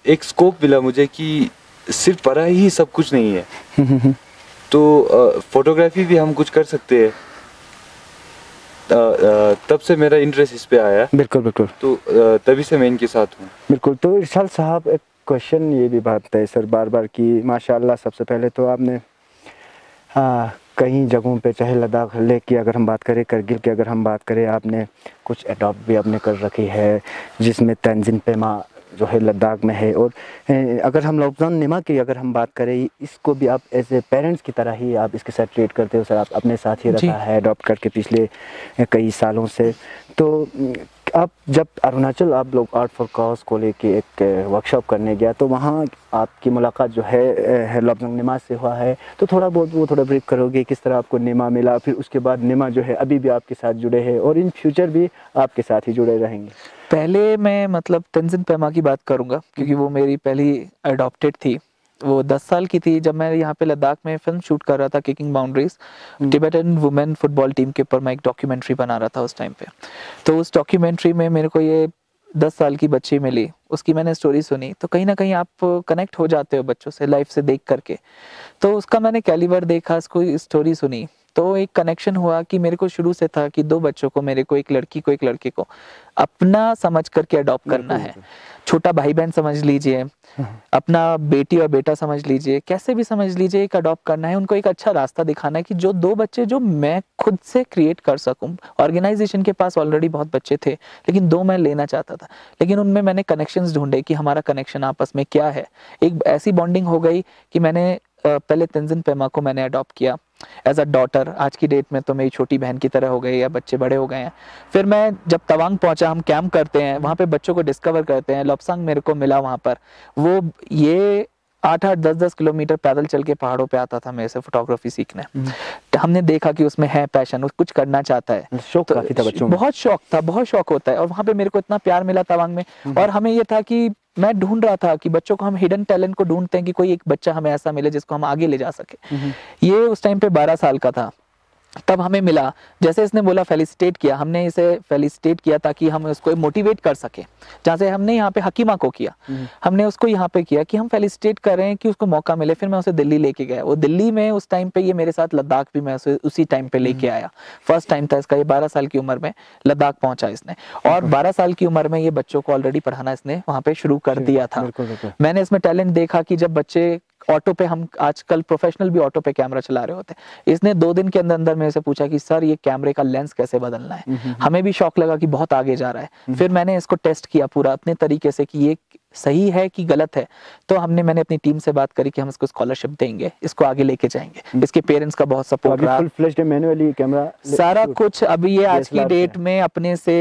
एक स्कोप मिला मुझे कि सिर्फ पढ़ाई ही सब कुछ नहीं है, तो फोटोग्राफी भी हम कुछ कर सकते हैं। तब से मेरा इंटरेस्ट इस पे आया। बिल्कुल बिल्कुल। तो तभी से मैं इनके साथ हूँ। बिल्कुल। तो इरशाद साहब, एक क्वेश्चन ये भी बात है सर बार बार कि माशाल्लाह, सबसे पहले तो आपने कई जगहों पे, चाहे लद्दाख ले की अगर हम बात करें, करगिल की अगर हम बात करें, आपने कुछ अडॉप्ट भी आपने कर रखी है, जिसमें तंजीम पेमा जो है लद्दाख में है। और अगर हम लोब्जंग नेमा की अगर हम बात करें, इसको भी आप एज ए पेरेंट्स की तरह ही आप इसके साथ ट्रीट करते हो सर, आप अपने साथ ही रखा है अडॉप्ट करके पिछले कई सालों से। तो आप जब अरुणाचल आप लोग आर्ट फॉर कॉज को लेके एक वर्कशॉप करने गया, तो वहाँ आपकी मुलाकात जो है लोब्जंग नेमा से हुआ है। तो थोड़ा बहुत वो थोड़ा ब्रीफ करोगे किस तरह आपको नेमा मिला, फिर उसके बाद नेमा जो है अभी भी आपके साथ जुड़े हैं और इन फ्यूचर भी आपके साथ ही जुड़े रहेंगे? पहले मैं मतलब तंजीम पेमा की बात करूंगा, क्योंकि वो मेरी पहली अडॉप्टेड थी। वो 10 साल की थी जब मैं यहाँ पे लद्दाख में फिल्म शूट कर रहा था, kicking boundaries, Tibetan women football team के ऊपर मैं एक डॉक्यूमेंट्री बना रहा था उस टाइम पे। तो उस डॉक्यूमेंट्री में मेरे को ये 10 साल की बच्ची मिली, उसकी मैंने स्टोरी सुनी, तो कहीं ना कहीं आप कनेक्ट हो जाते हो बच्चों से लाइफ से देख करके। तो उसका मैंने कैलिबर देखा, उसको स्टोरी सुनी, तो एक कनेक्शन हुआ कि मेरे को शुरू से था कि 2 बच्चों को, मेरे को एक लड़की को एक लड़के को अपना समझ करके अडॉप्ट करना है। छोटा भाई बहन समझ लीजिए, अपना बेटी और बेटा समझ लीजिए, कैसे भी समझ लीजिए, एक अडॉप्ट करना है। उनको एक अच्छा रास्ता दिखाना है कि जो 2 बच्चे जो मैं खुद से क्रिएट कर सकूं। ऑर्गेनाइजेशन के पास ऑलरेडी बहुत बच्चे थे, लेकिन 2 मैं लेना चाहता था, लेकिन उनमें मैंने कनेक्शंस ढूंढे कि हमारा कनेक्शन आपस में क्या है। एक ऐसी बॉन्डिंग हो गई कि मैंने पहले तंजिन पेमा को मैंने अडॉप्ट किया एज अ डॉटर। आज की डेट में तो मेरी छोटी बहन की तरह हो गई है, बच्चे बड़े हो गए हैं। फिर मैं जब तवांग पहुंचा, हम कैंप करते हैं वहाँ पे, बच्चों को डिस्कवर करते हैं। लोपसांग मेरे को मिला वहाँ पर, वो ये 8-8, 10-10 किलोमीटर पैदल चल के पहाड़ों पे आता था मेरे से फोटोग्राफी सीखने। हमने देखा कि उसमें है पैशन, वो कुछ करना चाहता है, शौक तो काफी था बच्चों में। बहुत शौक था, बहुत शौक होता है। और वहाँ पे मेरे को इतना प्यार मिला तवांग में। और हमें ये था कि मैं ढूंढ रहा था कि बच्चों को, हम हिडन टैलेंट को ढूंढते हैं कि कोई एक बच्चा हमें ऐसा मिले जिसको हम आगे ले जा सके। ये उस टाइम पे 12 साल का था, तब हमें मिला। जैसे इसने बोला फेलिसिटेट किया, हमने इसे फेलिसिटेट किया ताकि हम उसको मोटिवेट कर सके। जहाँ से हमने यहाँ पे हकीमा को किया, हमने उसको यहाँ पे किया कि हम फेलिसिटेट कर रहे हैं कि उसको मौका मिले। फिर मैं उसे दिल्ली लेके गया। वो दिल्ली में उस टाइम पे, ये मेरे साथ लद्दाख भी मैं उसी टाइम पे लेके आया। फर्स्ट टाइम था इसका, ये 12 साल की उम्र में लद्दाख पहुंचा इसने। और 12 साल की उम्र में ये बच्चों को ऑलरेडी पढ़ाना इसने वहाँ पे शुरू कर दिया था। मैंने इसमें टैलेंट देखा कि जब बच्चे ऑटो पे, हम आजकल प्रोफेशनल भी ऑटो पे कैमरा चला रहे होते हैं, इसने 2 दिन के अंदर अंदर मेरे से पूछा कि सर ये कैमरे का लेंस कैसे बदलना है। हमें भी शौक लगा कि बहुत आगे जा रहा है। फिर मैंने इसको टेस्ट किया पूरा अपने तरीके से कि ये सही है कि गलत है। तो मैंने अपनी टीम से बात करी कि हम इसको स्कॉलरशिप देंगे, इसको आगे लेके जाएंगे। इसके पेरेंट्स का बहुत सपोर्ट रहा, फुल फ्लेज्ड मैनुअली कैमरा सारा कुछ। अभी ये आज की डेट में अपने से,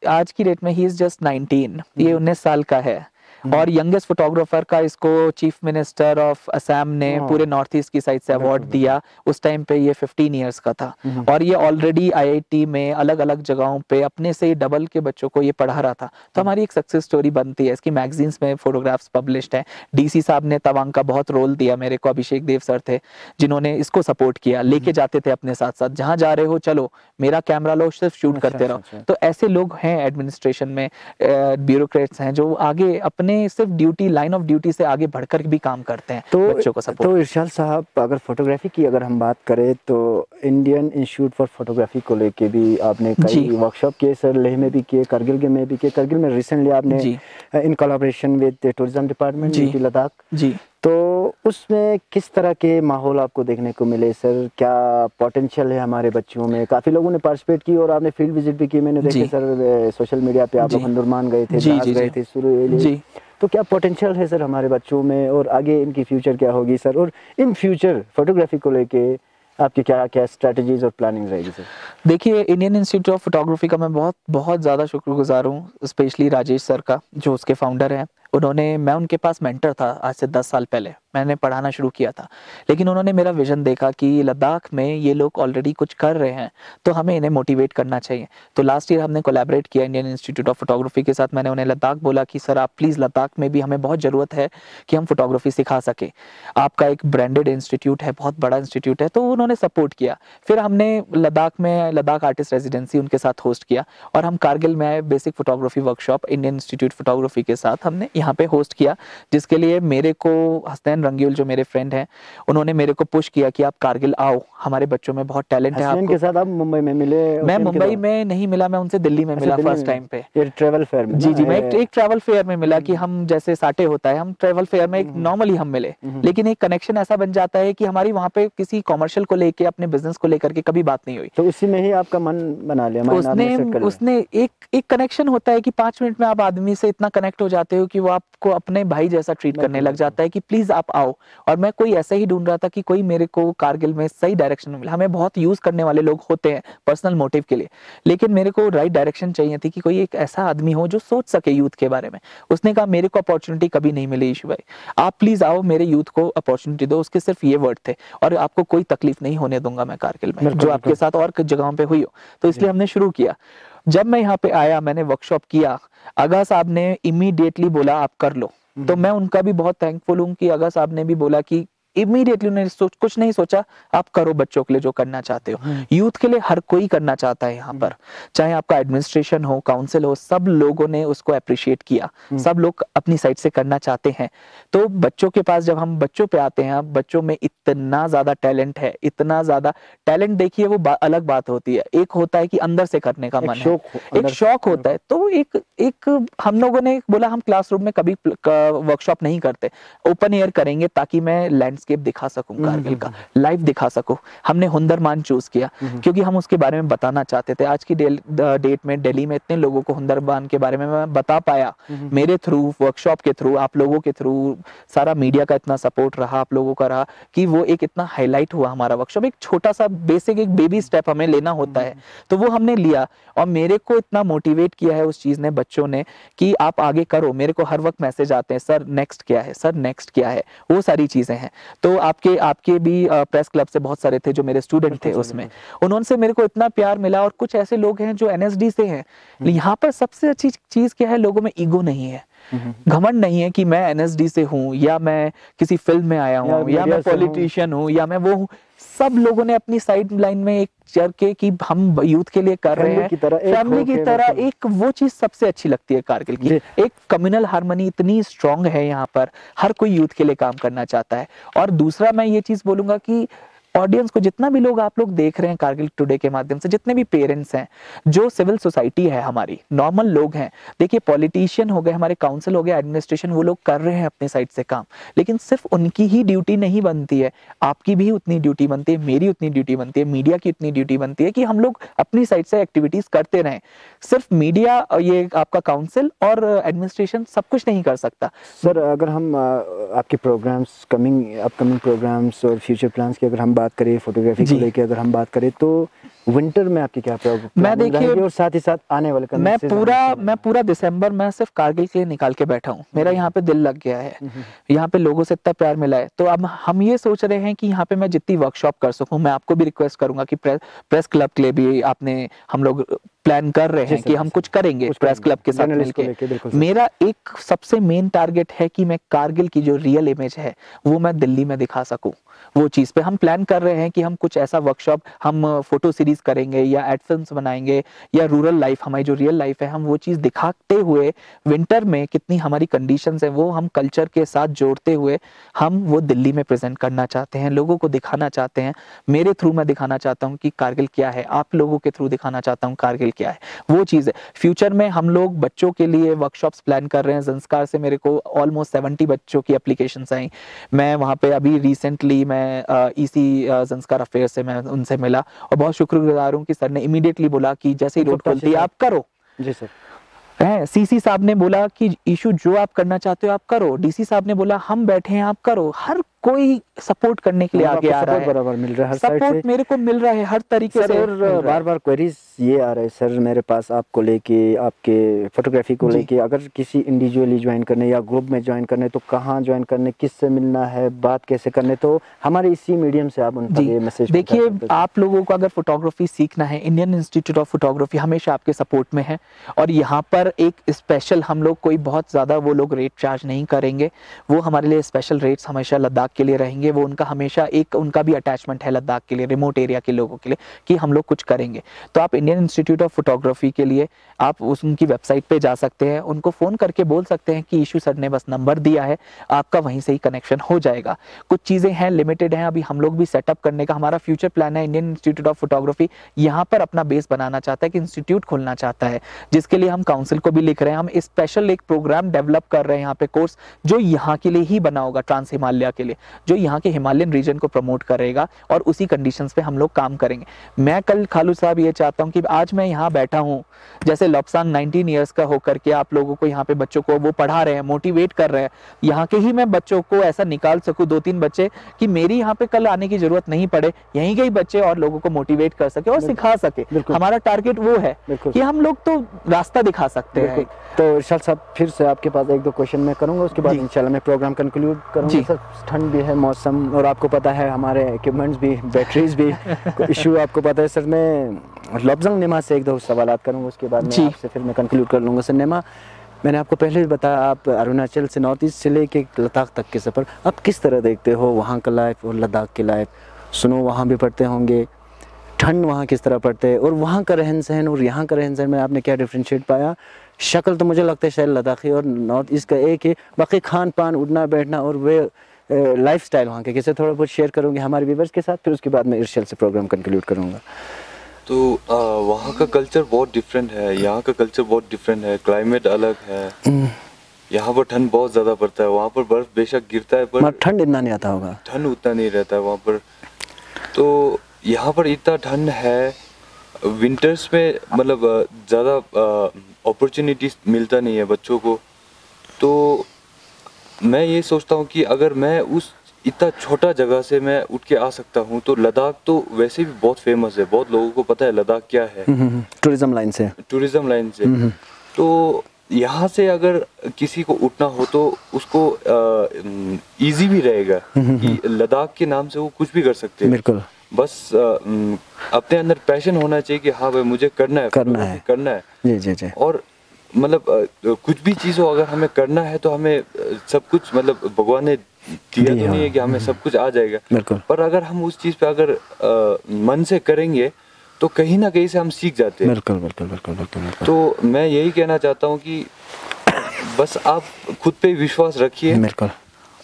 आज की डेट में ही इज जस्ट 19, ये 19 साल का है। और यंगेस्ट फोटोग्राफर का इसको चीफ मिनिस्टर ऑफ असम ने पूरे नॉर्थ ईस्ट की साइड से अवार्ड दिया। उस टाइम पे ये 15 इयर्स का था। और ये ऑलरेडी IIT में अलग अलग जगहों पे अपने से डबल के बच्चों को ये पढ़ा रहा था। तो हमारी एक सक्सेस स्टोरी बनती है। इसकी मैगजीन्स में फोटोग्राफ्स पब्लिश्ड हैं। DC साहब ने तवांग का बहुत रोल दिया मेरे को, अभिषेक देव सर थे जिन्होंने इसको सपोर्ट किया, लेके जाते थे अपने साथ साथ, जहां जा रहे हो चलो मेरा कैमरा लो, सिर्फ शूट करते रहो। तो ऐसे लोग हैं एडमिनिस्ट्रेशन में, ब्यूरोक्रेट्स हैं जो आगे अपने सिर्फ ड्यूटी, लाइन ऑफ ड्यूटी से आगे बढ़कर भी काम करते हैं बच्चों को सपोर्ट। तो इरशाद साहब, अगर फोटोग्राफी की अगर हम बात करें तो इंडियन इंस्टीट्यूट फॉर फोटोग्राफी को लेके भी आपने कई वर्कशॉप किए सर, लेह में भी किए, करगिल में भी किए। करगिल में रिसेंटली आपने in collaboration with tourism department Ladakh ji, तो उसमें किस तरह के माहौल आपको देखने को मिले सर? क्या पोटेंशियल है हमारे बच्चों में? काफी लोगों ने पार्टिसिपेट की और आपने फील्ड विजिट भी की, मैंने देखे सर सोशल मीडिया पे। आप लोग हंदुरमान गए थे, गए थे शुरू। तो क्या पोटेंशियल है सर हमारे बच्चों में, और आगे इनकी फ्यूचर क्या होगी सर? और इन फ्यूचर फोटोग्राफी को लेके आपकी क्या क्या स्ट्रेटजीज और प्लानिंग रहेगी सर? देखिए, इंडियन इंस्टीट्यूट ऑफ फोटोग्राफी का मैं बहुत बहुत ज़्यादा शुक्रगुजार हूँ, स्पेशली राजेश सर का जो उसके फाउंडर हैं। उन्होंने, मैं उनके पास मेंटर था आज से 10 साल पहले, मैंने पढ़ाना शुरू किया था, लेकिन उन्होंने मेरा विजन देखा कि लद्दाख में ये लोग ऑलरेडी कुछ कर रहे हैं, तो हमें इन्हें मोटिवेट करना चाहिए। तो लास्ट ईयर हमने कोलैबोरेट किया इंडियन इंस्टीट्यूट ऑफ फोटोग्राफी के साथ। मैंने उन्हें लद्दाख बोला कि सर आप प्लीज़, लद्दाख में भी हमें बहुत ज़रूरत है कि हम फोटोग्राफी सिखा सके, आपका एक ब्रांडेड इंस्टीट्यूट है, बहुत बड़ा इंस्टीट्यूट है। तो उन्होंने सपोर्ट किया। फिर हमने लद्दाख में लद्दाख आर्टिस्ट रेजिडेंसी उनके साथ होस्ट किया, और हम कारगिल में आए, basic photography workshop Indian institute photography के साथ हमने यहाँ पे होस्ट किया, जिसके लिए मेरे को हसनैन रंगील जो मेरे फ्रेंड हैं, उन्होंने मेरे को पुश किया कि आप कारगिल आओ, हमारे बच्चों में बहुत टैलेंट है। आपको के साथ आप मुंबई में मिले? मैं मुंबई में नहीं मिला, मैं उनसे दिल्ली में मिला फर्स्ट टाइम पे, ट्रैवल फेयर में। जी, मैं एक ट्रैवल फेयर में मिला कि हम जैसे साटे होता है, हम ट्रैवल फेयर में एक नॉर्मली हम मिले, लेकिन एक कनेक्शन ऐसा बन जाता है कि हमारी वहाँ पे किसी कॉमर्शियल को लेके, अपने बिजनेस को लेकर के कभी बात नहीं हुई। तो उसी में ही आपका मन बना लिया, उसने एक कनेक्शन होता है कि 5 मिनट में आप आदमी से इतना कनेक्ट हो जाते हो कि वो आपको अपने भाई जैसा ट्रीट करने लग जाता है कि प्लीज आप आओ। और मैं कोई ऐसा ही ढूंढ रहा था कि कोई मेरे को कारगिल में सही डायरेक्शन में मिला। हमें बहुत यूज करने वाले लोग होते हैं पर्सनल मोटिव के लिए, लेकिन मेरे को राइट डायरेक्शन चाहिए थी कि कोई एक ऐसा आदमी हो जो सोच सके यूथ के बारे में। उसने कहा मेरे को अपॉर्चुनिटी कभी नहीं मिली ईशू भाई, आप प्लीज आओ, मेरे यूथ को अपॉर्चुनिटी दो। उसके सिर्फ ये वर्ड थे, और आपको कोई तकलीफ नहीं होने दूंगा मैं कारगिल में, जो आपके साथ और कुछ जगहों पे हुई हो। तो इसलिए हमने शुरू किया। जब मैं यहाँ पे आया, मैंने वर्कशॉप किया, आगा साहब ने इमीडिएटली बोला आप कर लो। तो मैं उनका भी बहुत थैंकफुल हूँ कि अगा साहब ने भी बोला कि इमीडिएटली उन्होंने कुछ नहीं सोचा, आप करो बच्चों के लिए जो करना चाहते हो। यूथ के लिए हर कोई करना चाहता है यहाँ पर, चाहे आपका एडमिनिस्ट्रेशन हो, काउंसिल हो, सब लोगों ने उसको अप्रिशिएट किया, सब लोग अपनी साइड से करना चाहते हैं। तो बच्चों के पास जब हम बच्चों पे आते हैं, बच्चों में इतना ज्यादा टैलेंट है, इतना ज्यादा टैलेंट, देखिए वो अलग बात होती है। एक होता है कि अंदर से करने का मन है, एक शौक होता है। तो एक हम लोगों ने बोला हम क्लासरूम में कभी वर्कशॉप नहीं करते, ओपन एयर करेंगे ताकि मैं लैंडस्केप दिखा सकूं, कारगिल का लाइव दिखा सकूं। हमने हुंदरमान चूज किया क्योंकि हम उसके बारे में बताना चाहते थे। आज की डेट में दिल्ली में इतने लोगों को हुंदरमान के बारे में मैं बता पाया, मेरे थ्रू, वर्कशॉप के थ्रू, आप लोगों के थ्रू, सारा मीडिया का इतना सपोर्ट रहा, आप लोगों का रहा कि वो एक इतना हाईलाइट हुआ हमारा वर्कशॉप। एक छोटा सा बेसिक एक बेबी स्टेप हमें लेना होता है, तो वो हमने लिया और मेरे को इतना मोटिवेट किया है उस चीज ने, बच्चों ने, कि आप आगे करो। मेरे को हर वक्त मैसेज आते हैं, सर नेक्स्ट क्या है, सर नेक्स्ट क्या है, वो सारी चीजें हैं। तो आपके भी प्रेस क्लब से बहुत सारे थे जो मेरे स्टूडेंट थे उसमें, उन्होंने मेरे को इतना प्यार मिला। और कुछ ऐसे लोग हैं जो एनएसडी से हैं। यहाँ पर सबसे अच्छी चीज क्या है, लोगों में ईगो नहीं है, घमंड नहीं है कि मैं एनएसडी से हूँ या मैं किसी फिल्म में आया हूँ या मैं पॉलिटिशियन हूँ या मैं वो हूँ। सब लोगों ने अपनी साइड लाइन में एक चल के कि हम यूथ के लिए कर रहे हैं, फैमिली की तरह। एक वो चीज सबसे अच्छी लगती है कारगिल की, एक कम्युनल हार्मनी इतनी स्ट्रांग है यहाँ पर, हर कोई यूथ के लिए काम करना चाहता है। और दूसरा मैं ये चीज बोलूंगा कि ऑडियंस को, जितना भी लोग आप लोग देख रहे हैं कारगिल टुडे के माध्यम से, जितने भी पेरेंट्स हैं, जो सिविल सोसाइटी है हमारी, नॉर्मल लोग हैं, देखिए पॉलिटिशियन हो गए, हमारे काउंसिल हो गया, एडमिनिस्ट्रेशन, वो लोग कर रहे हैं अपने साइड से काम, लेकिन सिर्फ उनकी ही ड्यूटी नहीं बनती है, आपकी भी उतनी ड्यूटी बनती है, मेरी उतनी ड्यूटी बनती है, मीडिया की उतनी ड्यूटी बनती है कि हम लोग अपनी साइड से एक्टिविटीज करते रहें। सिर्फ मीडिया, ये आपका काउंसिल और एडमिनिस्ट्रेशन सब कुछ नहीं कर सकता। सर, अगर हम आपके प्रोग्राम्स, अपकमिंग प्रोग्राम्स और फ्यूचर प्लान्स की अगर हम बात करें, फोटोग्राफी को लेकर अगर हम बात करें, तो विंटर में आपकी क्या प्रोग्राम? मैं देखिए, और साथ ही साथ आने वाले मैं पूरा दिसंबर मैं सिर्फ कारगिल के लिए निकाल के बैठा हूँ। मेरा यहाँ पे दिल लग गया है, यहाँ पे लोगों से इतना प्यार मिला है। तो अब हम ये सोच रहे हैं कि यहाँ पे मैं जितनी वर्कशॉप कर सकूँ, मैं आपको भी रिक्वेस्ट करूंगा कि प्रेस क्लब के लिए भी हम लोग प्लान कर रहे हैं कि हम कुछ करेंगे प्रेस क्लब के साथ मिलकर। मेरा एक सबसे मेन टारगेट है कि मैं कारगिल की जो रियल इमेज है वो मैं दिल्ली में दिखा सकूं। वो चीज पे हम प्लान कर रहे हैं कि हम कुछ ऐसा वर्कशॉप, हम फोटो सीरीज करेंगे या एड फिल्म्स बनाएंगे या रूरल लाइफ, हमारी जो रियल लाइफ है, हम वो चीज दिखाते हुए विंटर में कितनी हमारी कंडीशंस है वो हम कल्चर के साथ जोड़ते हुए हम वो दिल्ली में प्रेजेंट करना चाहते हैं, लोगों को दिखाना चाहते हैं। मेरे थ्रू मैं दिखाना चाहता हूँ कि कारगिल क्या है, आप लोगों के थ्रू दिखाना चाहता हूँ कारगिल क्या है, वो चीज है। फ्यूचर में हम लोग बच्चों के लिए वर्कशॉप्स प्लान कर रहे हैं। ज़ंस्कार से मेरे को ऑलमोस्ट 70 बच्चों की एप्लीकेशंस आई। मैं वहाँ पे अभी रिसेंटली मैं ईसी ज़ंस्कार अफेयर से मैं उनसे मिला और बहुत शुक्रगुजार हूँ कि सर ने इमीडिएटली बोला कि जैसे ही रोड खुलती है आप करो। जी सर। सीसी साहब ने बोला कि इशू जो आप करना चाहते हो आप करो, डीसी साहब ने बोला हम बैठे हैं आप करो। हर कोई सपोर्ट करने के लिए आगे आ रहा है, बराबर मिल रहा है, हर साइड सपोर्ट मेरे को मिल रहा है हर तरीके से। और बार-बार क्वेरीज ये आ रहा है सर मेरे पास आपको लेके, आपके फोटोग्राफी को लेके, अगर किसी इंडिविजुअली ज्वाइन करने या ग्रुप में ज्वाइन करने तो कहाँ ज्वाइन करने, किससे मिलना है, बात कैसे करने, तो हमारे इसी मीडियम से आप उनको ये मैसेज। देखिए, आप लोगों को अगर फोटोग्राफी सीखना है, इंडियन इंस्टीट्यूट ऑफ फोटोग्राफी हमेशा आपके सपोर्ट में है और यहाँ पर एक स्पेशल हम लोग कोई बहुत ज्यादा वो लोग रेट चार्ज नहीं करेंगे। वो हमारे लिए स्पेशल रेट्स हमेशा लद्दाख के लिए रहेंगे। वो उनका हमेशा एक उनका भी अटैचमेंट है लद्दाख के लिए, रिमोट एरिया के लोगों के लिए कि हम लोग कुछ करेंगे। तो आप इंडियन इंस्टीट्यूट ऑफ फोटोग्राफी के लिए आप उनकी वेबसाइट पे जा सकते हैं, उनको फोन करके बोल सकते हैं कि इशू सर ने बस नंबर दिया है, आपका वहीं से ही कनेक्शन हो जाएगा। कुछ चीजें हैं लिमिटेड हैं, अभी हम लोग भी सेटअप करने का हमारा फ्यूचर प्लान है। इंडियन इंस्टीट्यूट ऑफ फोटोग्राफी यहाँ पर अपना बेस बनाना चाहता है, कि इंस्टीट्यूट खोलना चाहता है, जिसके लिए हम काउंसिल को भी लिख रहे हैं। हम स्पेशल एक प्रोग्राम डेवलप कर रहे हैं यहाँ पे, कोर्स जो यहाँ के लिए ही बना होगा, ट्रांस हिमालय के लिए, जो यहाँ के हिमालयन रीजन को प्रमोट करेगा और उसी कंडीशंस पे हम लोग काम करेंगे। मैं कल खालू साहब ये चाहता हूँ कि आज मैं यहाँ बैठा हूँ, जैसे लॉपसांग 19 ईयर्स का होकर के आप लोगों को यहाँ पे बच्चों को वो पढ़ा रहे हैं, मोटिवेट कर रहे हैं, यहाँ के ही मैं बच्चों को ऐसा निकाल सकूँ 2-3 बच्चे कि मेरी यहाँ पे कल आने की जरूरत नहीं पड़े, यहीं के ही बच्चे और लोगों को मोटिवेट कर सके और सिखा सके। हमारा टारगेट वो है कि हम लोग तो रास्ता दिखा सकते हैं। तो इरशाद साहब, फिर से आपके पास 1-2 क्वेश्चन मैं करूंगा, उसके बाद इंशाल्लाह मैं प्रोग्राम कंक्लूड करूंगा। सर, ठंड भी है, मौसम, और आपको पता है हमारे इक्विपमेंट्स भी, बैटरीज भी इशू आपको पता है। सर, मैं लॉपसांग नेमा से 1-2 सवाल करूंगा, उसके बाद मैं आपसे फिर मैं कंक्लूड कर लूंगा। सर नेमा, मैंने आपको पहले भी बताया, आप अरुणाचल से नॉर्थ ईस्ट से लेके लद्दाख तक के सफ़र आप किस तरह देखते हो, वहाँ का लाइफ और लद्दाख की लाइफ? स्नो वहाँ भी पड़ते होंगे, ठंड वहाँ किस तरह पड़ते हैं, और वहाँ का रहन सहन और यहाँ का रहन सहन में आपने क्या डिफ्रेंशिएट पाया? शक्ल तो मुझे लगता है शायद लद्दाखी और नॉर्थ ईस्ट का एक है, बाकी खान पान, उठना बैठना और वे लाइफ स्टाइल वहाँ के कैसे, थोड़ा बहुत शेयर करूँगी हमारे व्यूवर्स के साथ, फिर उसके बाद मैं इरशाल से प्रोग्राम कंक्लूड करूँगा। तो वहाँ का कल्चर बहुत डिफरेंट है, यहाँ का कल्चर बहुत डिफरेंट है, क्लाइमेट अलग है। यहाँ पर ठंड बहुत ज़्यादा पड़ता है, वहाँ पर बर्फ़ बेशक गिरता है पर ठंड इतना नहीं आता होगा, ठंड उतना नहीं रहता है वहाँ पर। तो यहाँ पर इतना ठंड है, विंटर्स में मतलब ज़्यादा अपॉर्चुनिटीज मिलता नहीं है बच्चों को। तो मैं ये सोचता हूँ कि अगर मैं उस इतना छोटा जगह से मैं उठ के आ सकता हूँ, तो लद्दाख तो वैसे भी बहुत फेमस है, बहुत लोगों को पता है लद्दाख क्या है, टूरिज्म लाइन से। तो यहाँ से अगर किसी को उठना हो तो उसको इजी भी रहेगा कि लद्दाख के नाम से वो कुछ भी कर सकते हैं। बिल्कुल, बस अपने अंदर पैशन होना चाहिए कि हाँ भाई मुझे करना है। जी। और मतलब कुछ भी चीज़ हो, अगर हमें करना है तो हमें सब कुछ, मतलब भगवान ने दिया तो नहीं है कि हमें सब कुछ आ जाएगा, पर अगर हम उस चीज़ पे अगर मन से करेंगे तो कहीं ना कहीं से हम सीख जाते हैं। बिल्कुल। तो मैं यही कहना चाहता हूँ कि बस आप खुद पे विश्वास रखिए,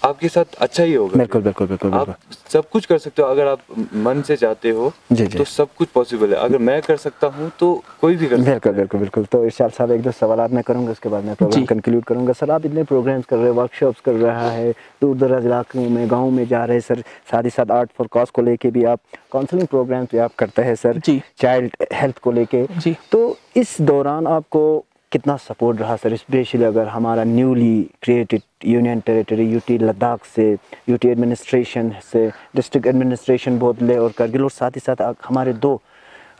आपके साथ अच्छा ही होगा। बिल्कुल। आप सब कुछ कर सकते हो, अगर आप मन से चाहते हो तो सब कुछ पॉसिबल है। अगर मैं कर सकता हूँ तो कोई भी कर सकता है। बिल्कुल। तो इरशाद साहब एक दो सवाल मैं करूँगा, उसके बाद मैं प्रोग्राम कंक्लूड करूँगा। सर, आप इतने प्रोग्राम्स कर रहे हैं, वर्कशॉप्स कर रहा है, दूर दराज इलाकों में, गाँव में जा रहे हैं सर, साथ ही साथ आर्ट फॉर कॉज को लेके भी आप काउंसलिंग प्रोग्राम्स भी आप करते हैं सर, चाइल्ड हेल्थ को लेके। तो इस दौरान आपको कितना सपोर्ट रहा सर, स्पेशली अगर हमारा newly created union territory UT Ladakh से, यूटी एडमिनिस्ट्रेशन से, डिस्ट्रिक्ट एडमिनिस्ट्रेशन बोदले और करगिल, और साथ ही साथ हमारे दो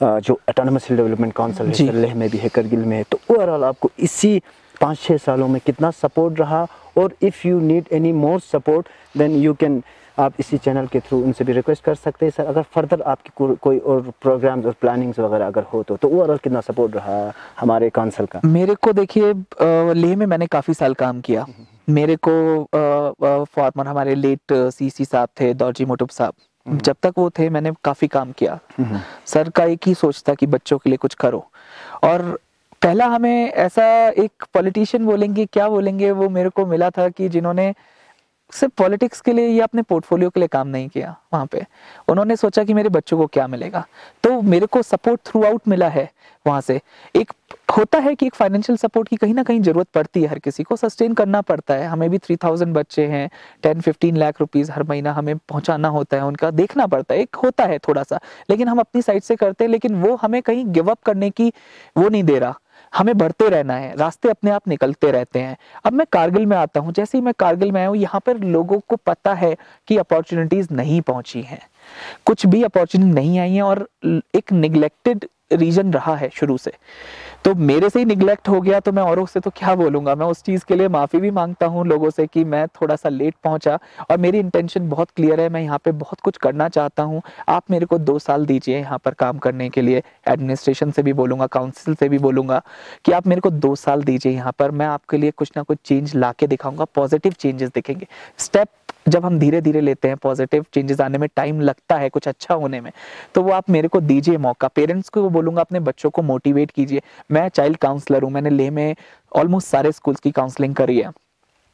जो ऑटोनमस डेवलपमेंट काउंसिल है, लेह में भी है, करगिल में है, तो ओवरऑल आपको इसी 5-6 सालों में कितना सपोर्ट रहा? और if you need any more support then you can, आप इसी चैनल के थ्रू उनसे भी रिक्वेस्ट कर सकते हैं सर, अगर फर्दर आपकी कोई और प्रोग्राम्स और प्लानिंग्स वगैरह अगर हो तो ओवरऑल कितना सपोर्ट रहा हमारे काउंसिल का? मेरे को देखिए, लेह में मैंने काफ़ी साल काम किया। मेरे को फॉर्मर हमारे लेट सीसी साहब थे, दौरजी मोटुब साहब, जब तक वो थे मैंने काफ़ी काम किया। सर का एक ही सोच था कि बच्चों के लिए कुछ करो, और पहला हमें ऐसा एक पॉलिटिशियन बोलेंगे क्या बोलेंगे, वो मेरे को मिला था कि जिन्होंने सिर्फ पॉलिटिक्स के लिए या अपने पोर्टफोलियो के लिए काम नहीं किया। वहाँ पे उन्होंने सोचा कि मेरे बच्चों को क्या मिलेगा, तो मेरे को सपोर्ट थ्रू आउट मिला है वहाँ से। एक होता है कि एक फाइनेंशियल सपोर्ट की कहीं ना कहीं जरूरत पड़ती है, हर किसी को सस्टेन करना पड़ता है। हमें भी 3000 बच्चे हैं, 10-15 लाख रुपीस हर महीना हमें पहुंचाना होता है, उनका देखना पड़ता है, एक होता है थोड़ा सा, लेकिन हम अपनी साइड से करते हैं। लेकिन वो हमें कहीं गिव अप करने की वो नहीं दे रहा, हमें बढ़ते रहना है, रास्ते अपने आप निकलते रहते हैं। अब मैं कारगिल में आता हूँ, जैसे ही मैं कारगिल में आया हूँ, यहाँ पर लोगों को पता है कि अपॉर्चुनिटीज नहीं पहुंची हैं, कुछ भी अपॉर्चुनिटी नहीं आई है, और एक निगलेक्टेड रीजन रहा है शुरू से। तो मेरे से ही निगलेक्ट हो गया, तो मैं औरों से तो क्या बोलूंगा। मैं उस चीज के लिए माफी भी मांगता हूँ लोगों से कि मैं थोड़ा सा लेट पहुंचा, और मेरी इंटेंशन बहुत क्लियर है, मैं यहाँ पे बहुत कुछ करना चाहता हूँ। आप मेरे को 2 साल दीजिए यहाँ पर काम करने के लिए। एडमिनिस्ट्रेशन से भी बोलूंगा, काउंसिल से भी बोलूंगा कि आप मेरे को 2 साल दीजिए यहाँ पर, मैं आपके लिए कुछ ना कुछ चेंज ला के दिखाऊंगा, पॉजिटिव चेंजेस दिखेंगे। स्टेप जब हम धीरे धीरे लेते हैं, पॉजिटिव चेंजेस आने में टाइम लगता है, कुछ अच्छा होने में, तो वो आप मेरे को दीजिए मौका। पेरेंट्स को बोलूंगा अपने बच्चों को मोटिवेट कीजिए। मैं चाइल्ड काउंसलर हूँ, मैंने लेह में ऑलमोस्ट सारे स्कूल्स की काउंसलिंग करी है।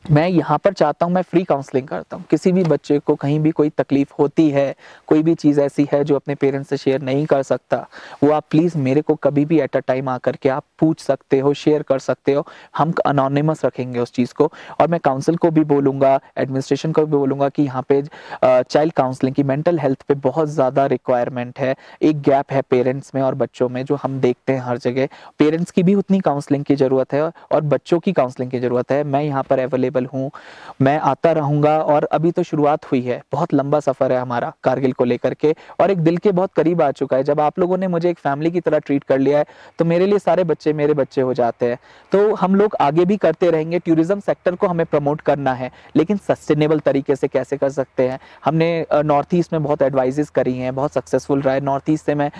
मैं यहाँ पर चाहता हूँ, मैं फ्री काउंसलिंग करता हूँ। किसी भी बच्चे को कहीं भी कोई तकलीफ होती है, कोई भी चीज़ ऐसी है जो अपने पेरेंट्स से शेयर नहीं कर सकता, वो आप प्लीज़ मेरे को कभी भी एट अ टाइम आकर के आप पूछ सकते हो, शेयर कर सकते हो। हम अनोनिमस रखेंगे उस चीज़ को। और मैं काउंसिल को भी बोलूँगा, एडमिनिस्ट्रेशन को भी बोलूँगा कि यहाँ पे चाइल्ड काउंसलिंग की, मेंटल हेल्थ पे बहुत ज़्यादा रिक्वायरमेंट है। एक गैप है पेरेंट्स में और बच्चों में जो हम देखते हैं हर जगह। पेरेंट्स की भी उतनी काउंसलिंग की ज़रूरत है और बच्चों की काउंसलिंग की ज़रूरत है। मैं यहाँ पर अवेलेबल अवेलेबल हूँ, मैं आता रहूँगा। और अभी तो शुरुआत हुई है, बहुत लंबा सफ़र है हमारा कारगिल को लेकर के, और एक दिल के बहुत करीब आ चुका है। जब आप लोगों ने मुझे एक फैमिली की तरह ट्रीट कर लिया है तो मेरे लिए सारे बच्चे मेरे बच्चे हो जाते हैं। तो हम लोग आगे भी करते रहेंगे। टूरिज्म सेक्टर को हमें प्रमोट करना है, लेकिन सस्टेनेबल तरीके से कैसे कर सकते हैं। हमने नॉर्थ ईस्ट में बहुत एडवाइजेस करी हैं, बहुत सक्सेसफुल रहा है। नॉर्थ ईस्ट से मैं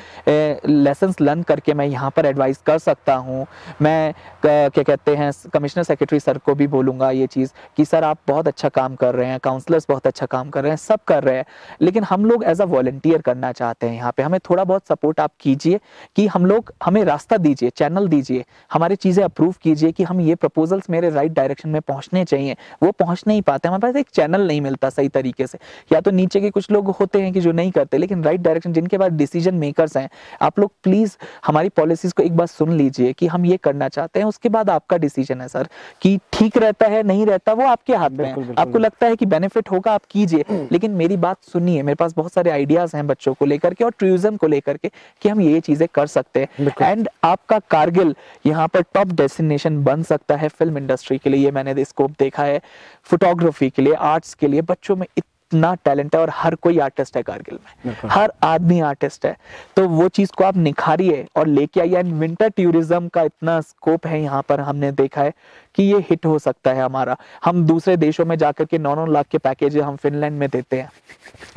लेसन्स लर्न करके मैं यहाँ पर एडवाइस कर सकता हूँ। मैं क्या कहते हैं कमिश्नर सेक्रेटरी सर को भी बोलूँगा ये चीज़ कि सर आप बहुत अच्छा काम कर रहे हैं, काउंसलर्स बहुत अच्छा काम कर रहे हैं, सब कर रहे हैं, लेकिन हम लोग एज अ वॉलंटियर करना चाहते हैं यहाँ पे। हमें थोड़ा बहुत सपोर्ट आप कीजिए कि हम लोग, हमें रास्ता दीजिए, चैनल दीजिए, हमारी चीज़ें अप्रूव कीजिए कि हम ये प्रपोजल्स मेरे राइट डायरेक्शन में पहुँचने चाहिए। वो पहुँच नहीं पाते, हमारे पास एक चैनल नहीं मिलता सही तरीके से। या तो नीचे के कुछ लोग होते हैं कि जो नहीं करते, लेकिन राइट डायरेक्शन जिनके पास डिसीजन मेकर्स हैं, आप लोग प्लीज़ हमारी पॉलिसीज़ को एक बार सुन लीजिए कि हम ये करना चाहते हैं। उसके बाद आपका डिसीजन है सर कि ठीक रहता है नहीं रहता, वो आपके हाथ में है। आपको लगता है कि बेनिफिट होगा, आप कीजिए, लेकिन मेरी बात सुनिए। मेरे पास बहुत सारे आइडियाज़ हैं बच्चों को लेकर के और टूरिज्म को लेकर के कि हम ये चीज़ें कर सकते हैं। एंड आपका कारगिल यहाँ पर टॉप डेस्टिनेशन बन सकता है फिल्म इंडस्ट्री के लिए। ये मैंने स्कोप देखा है, फोटोग्राफी के लिए, आर्ट्स के लिए। बच्चों में इतना टैलेंट है और हर कोई आर्टिस्ट है कारगिल में, हर आदमी आर्टिस्ट है। तो वो चीज़ को आप निखारिए और लेके आइए। एंड विंटर टूरिज्म का इतना स्कोप है यहाँ पर, हमने देखा है कि ये हिट हो सकता है हमारा। हम दूसरे देशों में जाकर के 9-9 लाख के पैकेज हम फिनलैंड में देते हैं,